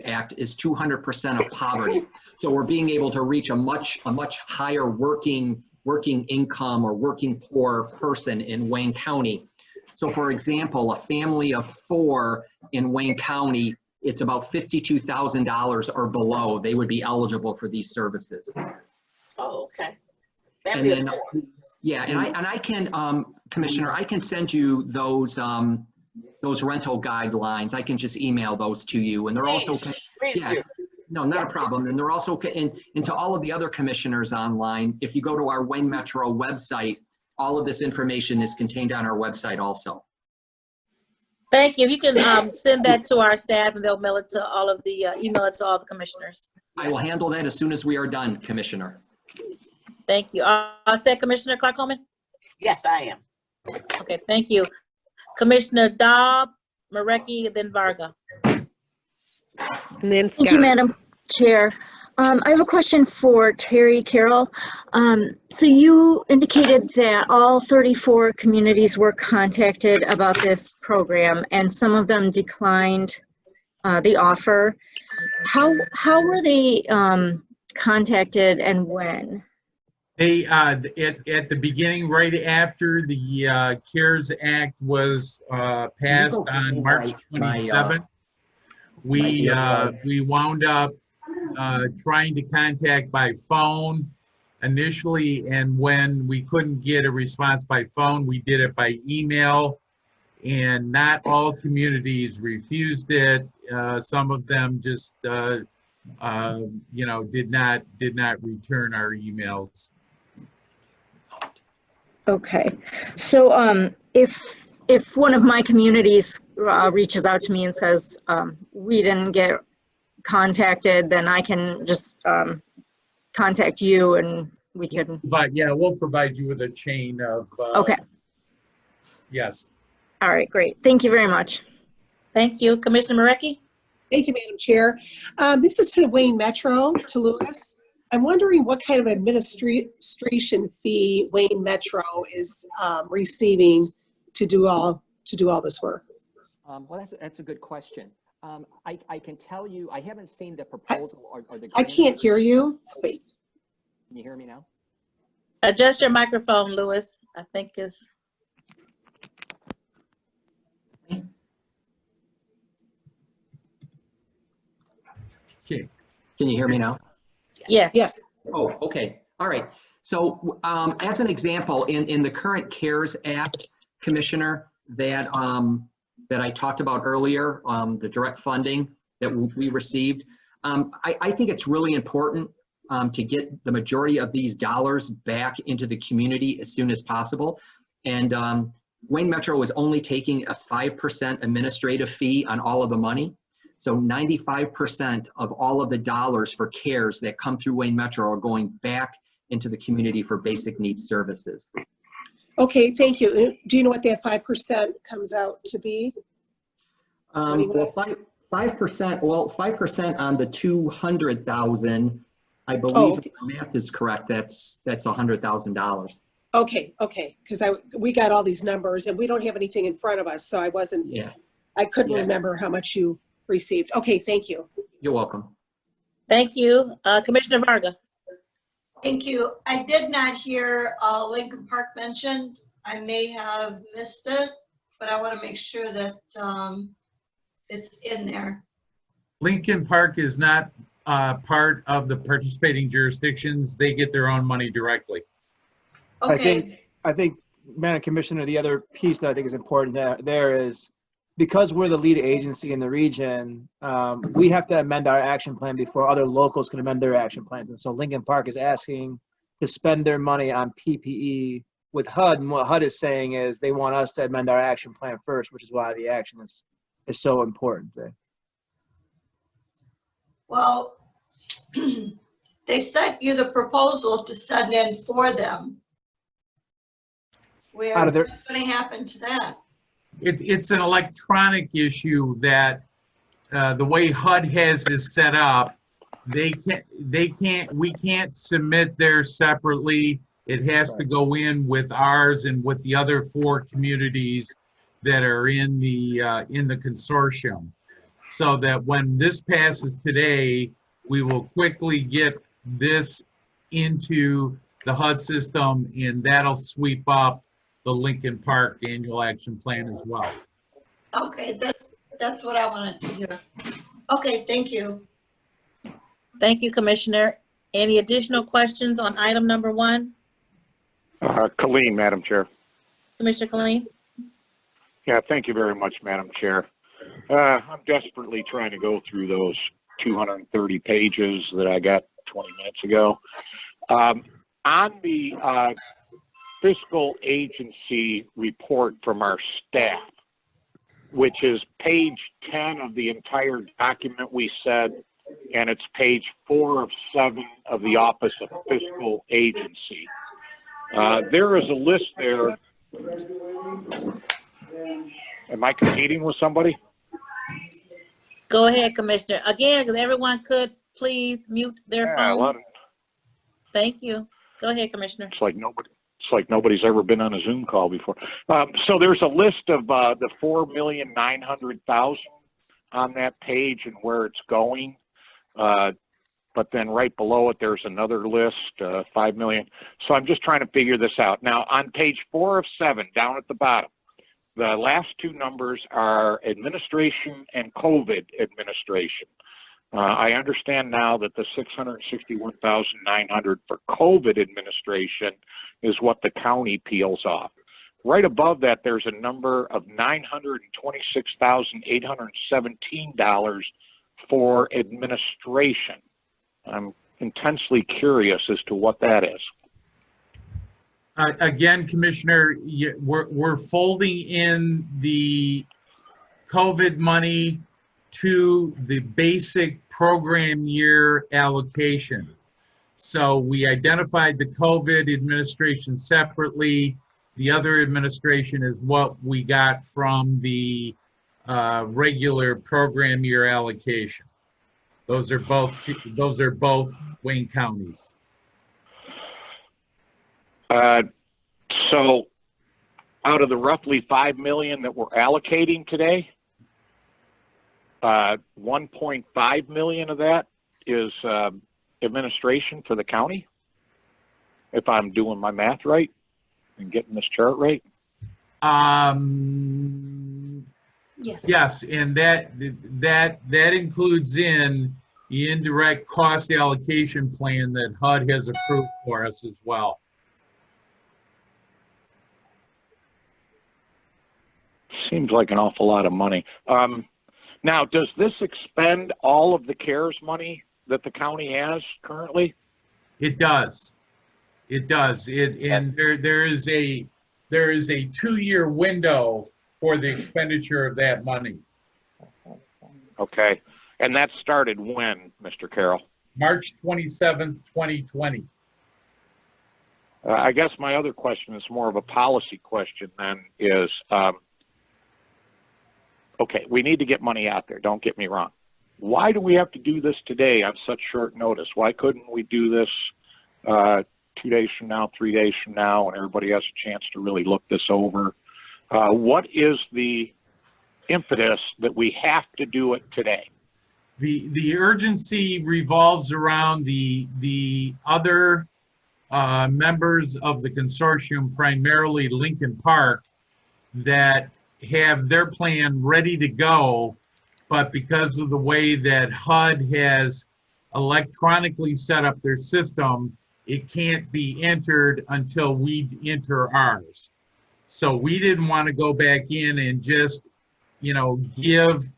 Act is 200% of poverty. So we're being able to reach a much higher working income or working poor person in Wayne County. So for example, a family of 4 in Wayne County it's about $52,000 or below, they would be eligible for these services. Oh, okay. And then, yeah, and I can, Commissioner, I can send you those rental guidelines. I can just email those to you, and they're also, Please do. no, not a problem. And they're also, and to all of the other commissioners online, if you go to our Wayne Metro website, all of this information is contained on our website also. Thank you. You can send that to our staff and they'll mail it to all of the, email it to all the commissioners. I will handle that as soon as we are done, Commissioner. Thank you. All set, Commissioner Clark Coleman? Yes, I am. Okay, thank you. Commissioner Dobb, Marecki, then Varga. Thank you, Madam Chair. I have a question for Terry Carroll. So you indicated that all 34 communities were contacted about this program and some of them declined the offer. How were they contacted and when? They, at the beginning, right after the CARES Act was passed on March 27th, we wound up trying to contact by phone initially, and when we couldn't get a response by phone, we did it by email, and not all communities refused it. Some of them just, you know, did not return our emails. Okay, so if one of my communities reaches out to me and says we didn't get contacted, then I can just contact you and we can. But yeah, we'll provide you with a chain of. Okay. Yes. All right, great. Thank you very much. Thank you. Commissioner Marecki? Thank you, Madam Chair. This is to Wayne Metro, to Lewis. I'm wondering what kind of administration fee Wayne Metro is receiving to do all this work. Well, that's a good question. I can tell you, I haven't seen the proposal or the. I can't hear you. Wait. Can you hear me now? Adjust your microphone, Lewis. I think is. Okay. Can you hear me now? Yes. Yes. Oh, okay. All right. So as an example, in the current CARES Act, Commissioner, that I talked about earlier, the direct funding that we received, I think it's really important to get the majority of these dollars back into the community as soon as possible. And Wayne Metro is only taking a 5% administrative fee on all of the money. So 95% of all of the dollars for CARES that come through Wayne Metro are going back into the community for basic needs services. Okay, thank you. Do you know what that 5% comes out to be? Well, 5%. Well, 5% on the 200,000. I believe if the math is correct, that's $100,000. Okay, because we got all these numbers and we don't have anything in front of us, so I wasn't. Yeah. I couldn't remember how much you received. Okay, thank you. You're welcome. Thank you. Commissioner Varga? Thank you. I did not hear Lincoln Park mentioned. I may have missed it, but I want to make sure that it's in there. Lincoln Park is not part of the participating jurisdictions. They get their own money directly. Okay. I think, Madam Commissioner, the other piece that I think is important there is, because we're the lead agency in the region, we have to amend our action plan before other locals can amend their action plans. And so Lincoln Park is asking to spend their money on PPE with HUD. And what HUD is saying is they want us to amend our action plan first, which is why the action is so important there. Well, they sent you the proposal to send in for them. What's going to happen to that? It's an electronic issue that the way HUD has this set up, we can't submit theirs separately. It has to go in with ours and with the other 4 communities that are in the consortium, so that when this passes today, we will quickly get this into the HUD system, and that'll sweep up the Lincoln Park annual action plan as well. Okay, that's what I wanted to hear. Okay, thank you. Thank you, Commissioner. Any additional questions on item number 1? Colleen, Madam Chair. Commissioner Kleen? Yeah, thank you very much, Madam Chair. I'm desperately trying to go through those 230 pages that I got 20 minutes ago. On the fiscal agency report from our staff, which is page 10 of the entire document we said, and it's page 4 of 7 of the Office of Fiscal Agency. There is a list there. Am I competing with somebody? Go ahead, Commissioner. Again, because everyone could please mute their phones. Thank you. Go ahead, Commissioner. It's like nobody's ever been on a Zoom call before. So there's a list of the 4,900,000 on that page and where it's going. But then right below it, there's another list, 5 million. So I'm just trying to figure this out. Now on page 4 of 7, down at the bottom, the last 2 numbers are administration and COVID administration. I understand now that the 661,900 for COVID administration is what the county peels off. Right above that, there's a number of $926,817 for administration. I'm intensely curious as to what that is. Again, Commissioner, we're folding in the COVID money to the basic program year allocation. So we identified the COVID administration separately. The other administration is what we got from the regular program year allocation. Those are both Wayne counties. So out of the roughly 5 million that we're allocating today, 1.5 million of that is administration for the county, if I'm doing my math right and getting this chart right. Yes. Yes, and that includes in the indirect cost allocation plan that HUD has approved for us as well. Seems like an awful lot of money. Now, does this expend all of the CARES money that the county has currently? It does. It does. And there is a 2-year window for the expenditure of that money. Okay. And that started when, Mr. Carroll? March 27th, 2020. I guess my other question is more of a policy question then is, okay, we need to get money out there, don't get me wrong. Why do we have to do this today on such short notice? Why couldn't we do this 2 days from now, 3 days from now, and everybody has a chance to really look this over? What is the impetus that we have to do it today? The urgency revolves around the other members of the consortium, primarily Lincoln Park, that have their plan ready to go, but because of the way that HUD has electronically set up their system, it can't be entered until we enter ours. So we didn't want to go back in and just, give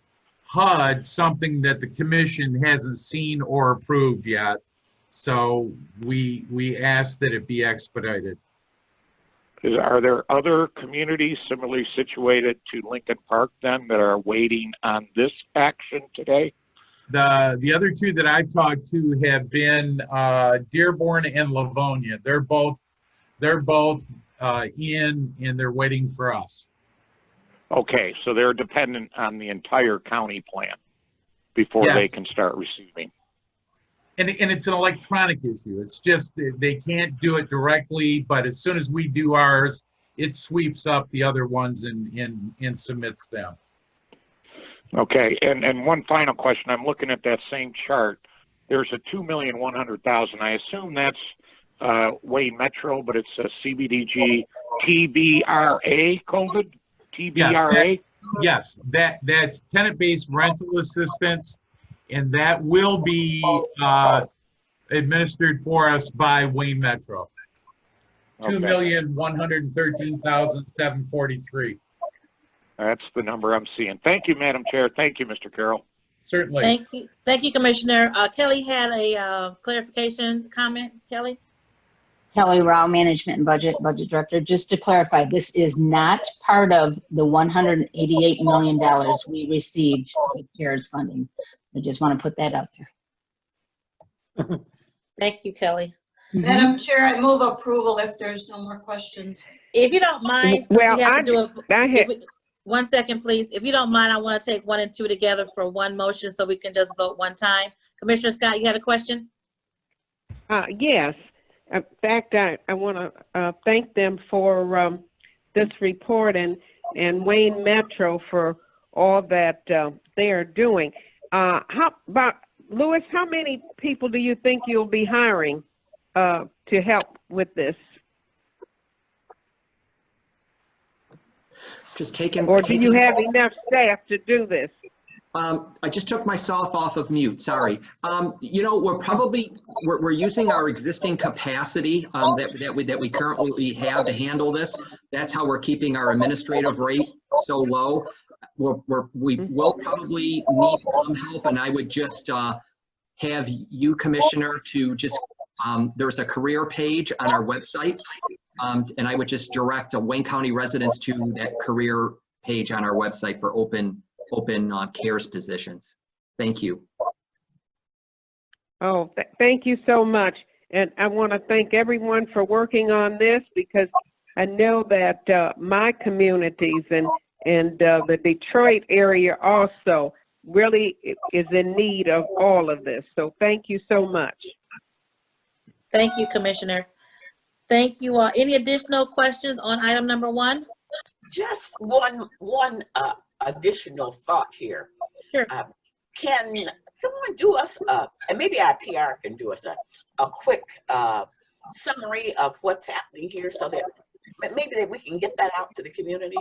HUD something that the commission hasn't seen or approved yet. So we asked that it be expedited. Are there other communities similarly situated to Lincoln Park then that are waiting on this action today? The other 2 that I've talked to have been Dearborn and Livonia. They're both in and they're waiting for us. Okay, so they're dependent on the entire county plan before they can start receiving. And it's an electronic issue. It's just they can't do it directly, but as soon as we do ours, it sweeps up the other ones and submits them. Okay, and one final question. I'm looking at that same chart. There's a 2,100,000. I assume that's Wayne Metro, but it's a CBDG TBRA COVID? TBRA? Yes, that's tenant-based rental assistance. and that will be administered for us by Wayne Metro. Okay. 2,113,743. That's the number I'm seeing. Thank you, Madam Chair. Thank you, Mr. Carroll. Certainly. Thank you, Commissioner. Kelly had a clarification comment. Kelly? Kelly Rao, Management and Budget Director. Just to clarify, this is not part of the $188 million we received for CARES funding. I just want to put that out there. Thank you, Kelly. Madam Chair, I move approval if there's no more questions. If you don't mind, since Well, we have to do I 1 second, please. If you don't mind, I want to take 1 and 2 together for one motion so we can just vote one time. Commissioner Scott, you had a question? Yes. In fact, I want to thank them for this report and Wayne Metro for all that they are doing. How about, Louis, how many people do you think you'll be hiring to help with this? Just taking. Or do you have enough staff to do this? I just took myself off of mute, sorry. You know, we're using our existing capacity that we currently have to handle this. That's how we're keeping our administrative rate so low. We will probably need some help, and I would just have you, Commissioner, to just, there's a career page on our website, and I would just direct Wayne County residents to that career page on our website for open CARES positions. Thank you. Oh, thank you so much. And I want to thank everyone for working on this, because I know that my communities and the Detroit area also really is in need of all of this. So thank you so much. Thank you, Commissioner. Thank you all. Any additional questions on item number 1? Just one additional thought here. Sure. Can someone do us and maybe our PR can do us a quick summary of what's happening here, so that maybe that we can get that out to the community?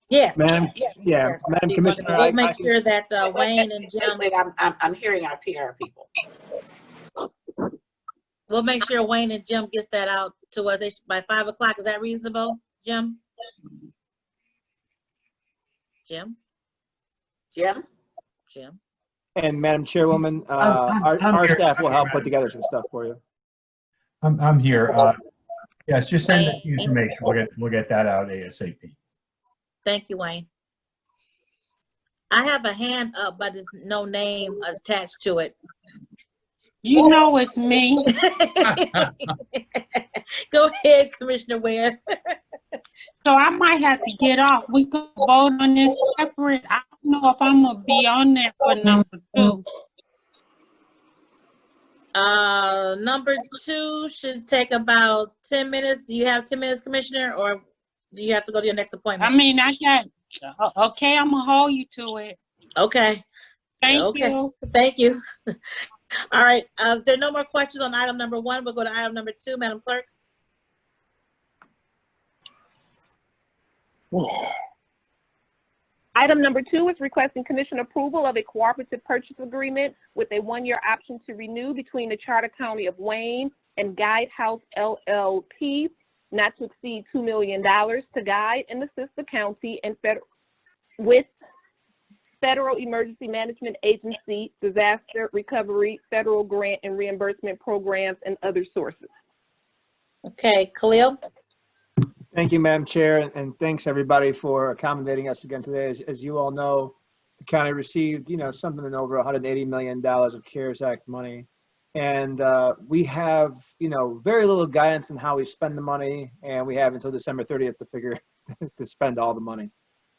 Yes. Madam, Yes. Madam Commissioner, We'll make sure that Wayne and Jim. Wait, I'm hearing our PR people. We'll make sure Wayne and Jim gets that out to us by 5 o'clock. Is that reasonable, Jim? Jim? and Madam Chairwoman, our staff will help put together some stuff for you. I'm here. Yes, just send us the information. We'll get that out ASAP. Thank you, Wayne. I have a hand up, but there's no name attached to it. You know it's me. Go ahead, Commissioner Ware. So I might have to get off. We could vote on this separate. I don't know if I'm gonna be on there for number 2. Number 2 should take about 10 minutes. Do you have 10 minutes, Commissioner, or do you have to go to your next appointment? I mean, I got, okay, I'm gonna hold you to it. Okay. Thank you. Thank you. All right. If there are no more questions on item number 1, we'll go to item number 2, Madam Clerk. Item number 2 is requesting commission approval of a cooperative purchase agreement with a 1-year option to renew between the Charter County of Wayne and Guide House LLP, not to exceed $2 million to guide and assist the county and with Federal Emergency Management Agency, disaster recovery, federal grant and reimbursement programs, and other sources. Okay, Khalil. Thank you, Madam Chair, and thanks everybody for accommodating us again today. As you all know, the county received, something over $180 million of CARES Act money. And we have, very little guidance on how we spend the money, and we have until December 30th to figure to spend all the money.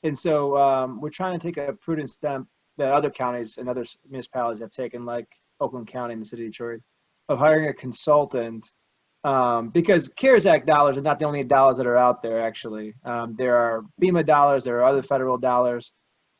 And so we're trying to take a prudent step that other counties and other municipalities have taken, like Oakland County and the city of Detroit, of hiring a consultant, because CARES Act dollars are not the only dollars that are out there, actually. There are FEMA dollars, there are other federal dollars.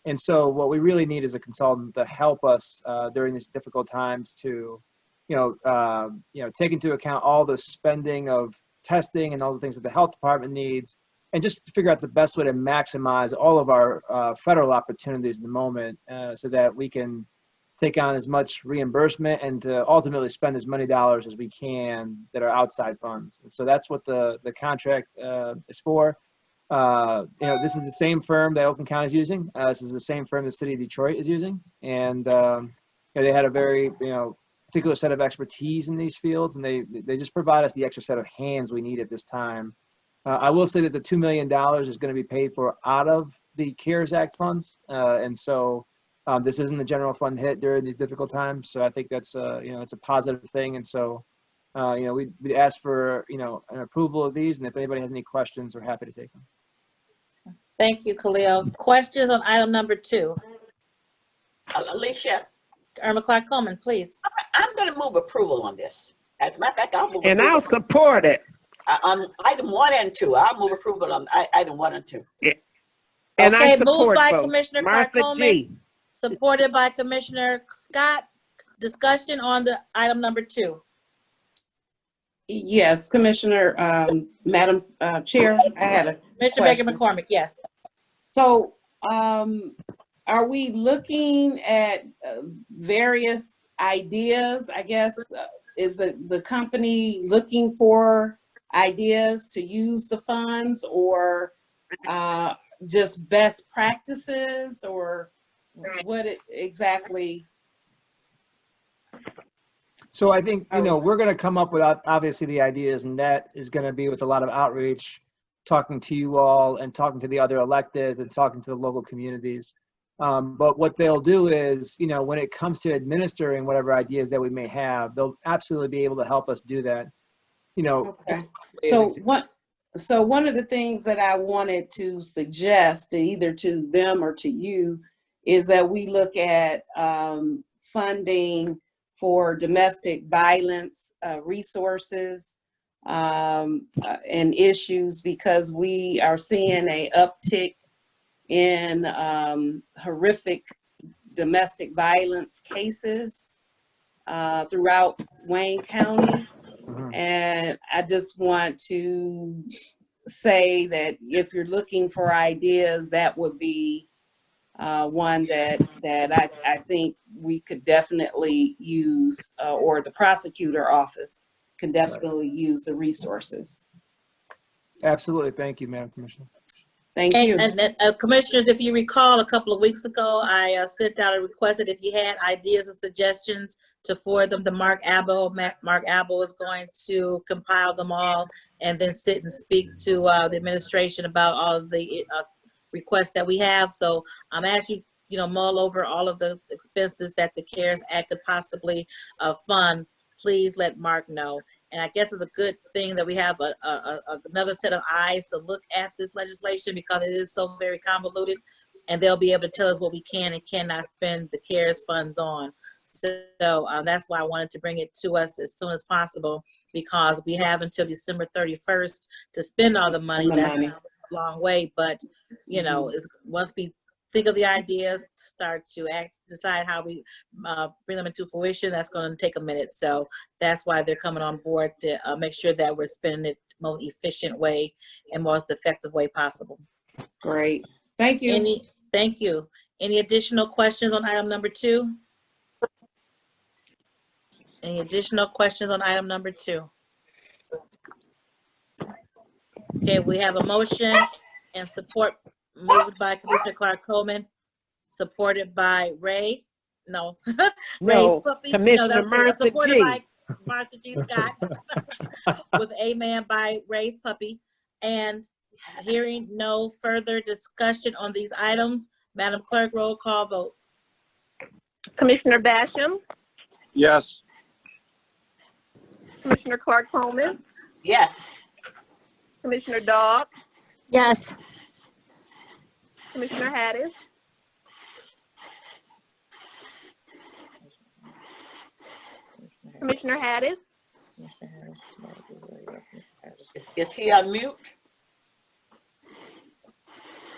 And so what we really need is a consultant to help us during these difficult times to, take into account all the spending of testing and all the things that the health department needs, and just to figure out the best way to maximize all of our federal opportunities in the moment, so that we can take on as much reimbursement and to ultimately spend as many dollars as we can that are outside funds. And so that's what the contract is for. This is the same firm that Oakland County is using. This is the same firm the city of Detroit is using. And they had a very, particular set of expertise in these fields, and they just provide us the extra set of hands we need at this time. I will say that the $2 million is going to be paid for out of the CARES Act funds. And so this isn't the general fund hit during these difficult times. So I think that's, it's a positive thing. And so, we ask for, an approval of these. And if anybody has any questions, we're happy to take them. Thank you, Khalil. Questions on item number 2? Alicia. Irma Clark Coleman, please. I'm going to move approval on this. As a matter of fact, I'll move And approval. I'll support it. On item 1 and 2, I'll move approval on item 1 and 2. Yeah. And Okay, I support moved by both. Commissioner Clark Martha Coleman, G. supported by Commissioner Scott. Discussion on the item number 2. Yes, Commissioner, Madam Chair, I had a Commissioner Baker question. McCormick, yes. So, are we looking at various ideas? I guess, is the company looking for ideas to use the funds, or just best practices, or what exactly? So I think, we're going to come up with obviously the ideas, and that is going to be with a lot of outreach, talking to you all and talking to the other electeds and talking to the local communities. But what they'll do is, when it comes to administering whatever ideas that we may have, they'll absolutely be able to help us do that. Okay. So one of the things that I wanted to suggest either to them or to you is that we look at funding for domestic violence resources and issues, because we are seeing an uptick in horrific domestic violence cases throughout Wayne County. And I just want to say that if you're looking for ideas, that would be one that I think we could definitely use, or the prosecutor office can definitely use the resources. Absolutely. Thank you, Madam Commissioner. Thank you. And commissioners, if you recall, a couple of weeks ago, I sent out a request that if you had ideas and suggestions to forward them to Mark Abbo. Mark Abbo is going to compile them all and then sit and speak to the administration about all of the requests that we have. So as you mull over all of the expenses that the CARES Act could possibly fund, please let Mark know. And I guess it's a good thing that we have another set of eyes to look at this legislation, because it is so very convoluted, and they'll be able to tell us what we can and cannot spend the CARES funds on. So that's why I wanted to bring it to us as soon as possible, because we have until December 31st to spend all the money. That's a long way, but it's, once we think of the ideas, start to decide how we bring them into fruition, that's going to take a minute. So that's why they're coming on board to make sure that we're spending it most efficient way and most effective way possible. Great. Thank you. Thank you. Any additional questions on item number 2? Any additional questions on item number 2? Okay, we have a motion and support moved by Commissioner Clark Coleman, supported by Ray. No, Ray's puppy. Commissioner Martha supported G. by Martha G. Scott, with amen by Ray's puppy. And hearing no further discussion on these items, Madam Clerk, roll call vote. Commissioner Basham, Yes. Commissioner Clark Coleman, Yes. Commissioner Dodd, Yes. Commissioner Hadis, Commissioner Hadis, Is he on mute?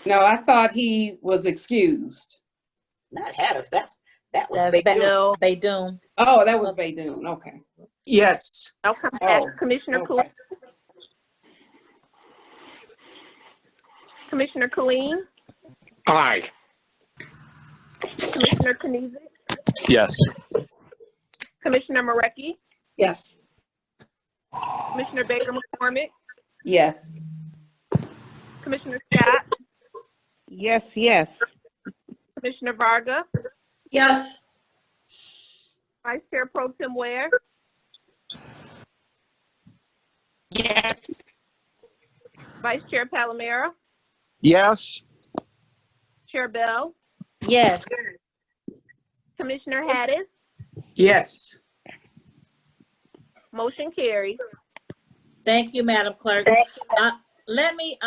No, I thought he was excused. Not Hadis. That was That's Baydoun. Baydoun. Oh, that was Baydoun. Okay. Yes. I'll come back. Oh, Commissioner okay. Commissioner Colleen, Aye. Commissioner Knizik, Yes. Commissioner Marecki, Yes. Commissioner Baker McCormick, Yes. Commissioner Scott, Yes, yes. Commissioner Varga, Yes. Vice Chair Pro Tem Ware, Yes. Vice Chair Palomero, Yes. Chair Bell, Yes. Commissioner Hadis, Yes. motion carries. Thank you, Madam Clerk. Let me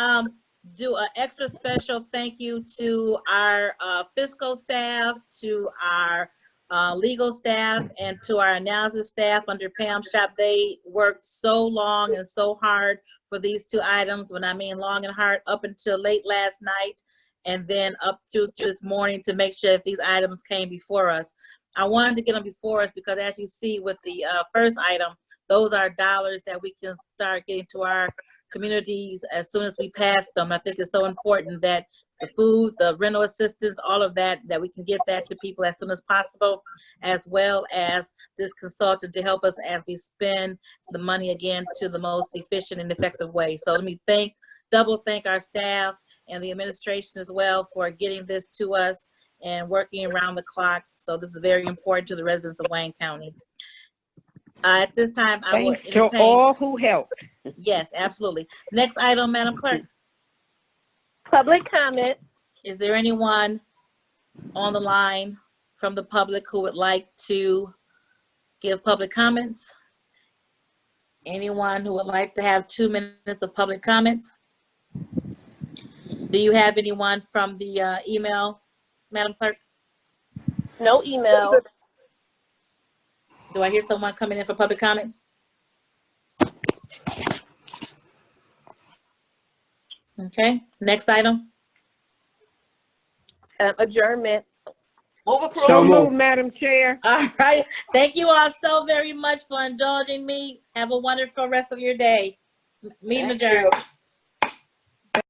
do an extra special thank you to our fiscal staff, to our legal staff, and to our analysis staff under Pam's shop. They worked so long and so hard for these two items. When I mean long and hard, up until late last night, and then up through this morning to make sure that these items came before us. I wanted to get them before us because, as you see with the first item, those are dollars that we can start getting to our communities as soon as we pass them. I think it's so important that the food, the rental assistance, all of that, that we can get that to people as soon as possible, as well as this consultant to help us as we spend the money again to the most efficient and effective way. So let me double thank our staff and the administration as well for getting this to us and working around the clock. So this is very important to the residents of Wayne County. At this time, I will Thanks to entertain. all who helped. Yes, absolutely. Next item, Madam Clerk. Public comment. Is there anyone on the line from the public who would like to give public comments? Anyone who would like to have 2 minutes of public comments? Do you have anyone from the email, Madam Clerk? No email. Do I hear someone coming in for public comments? Okay, next item. Adjournment. Move approval. So moved, Madam Chair. All right, thank you all so very much for indulging me. Have a wonderful rest of your day. Meeting Thank adjourned. you.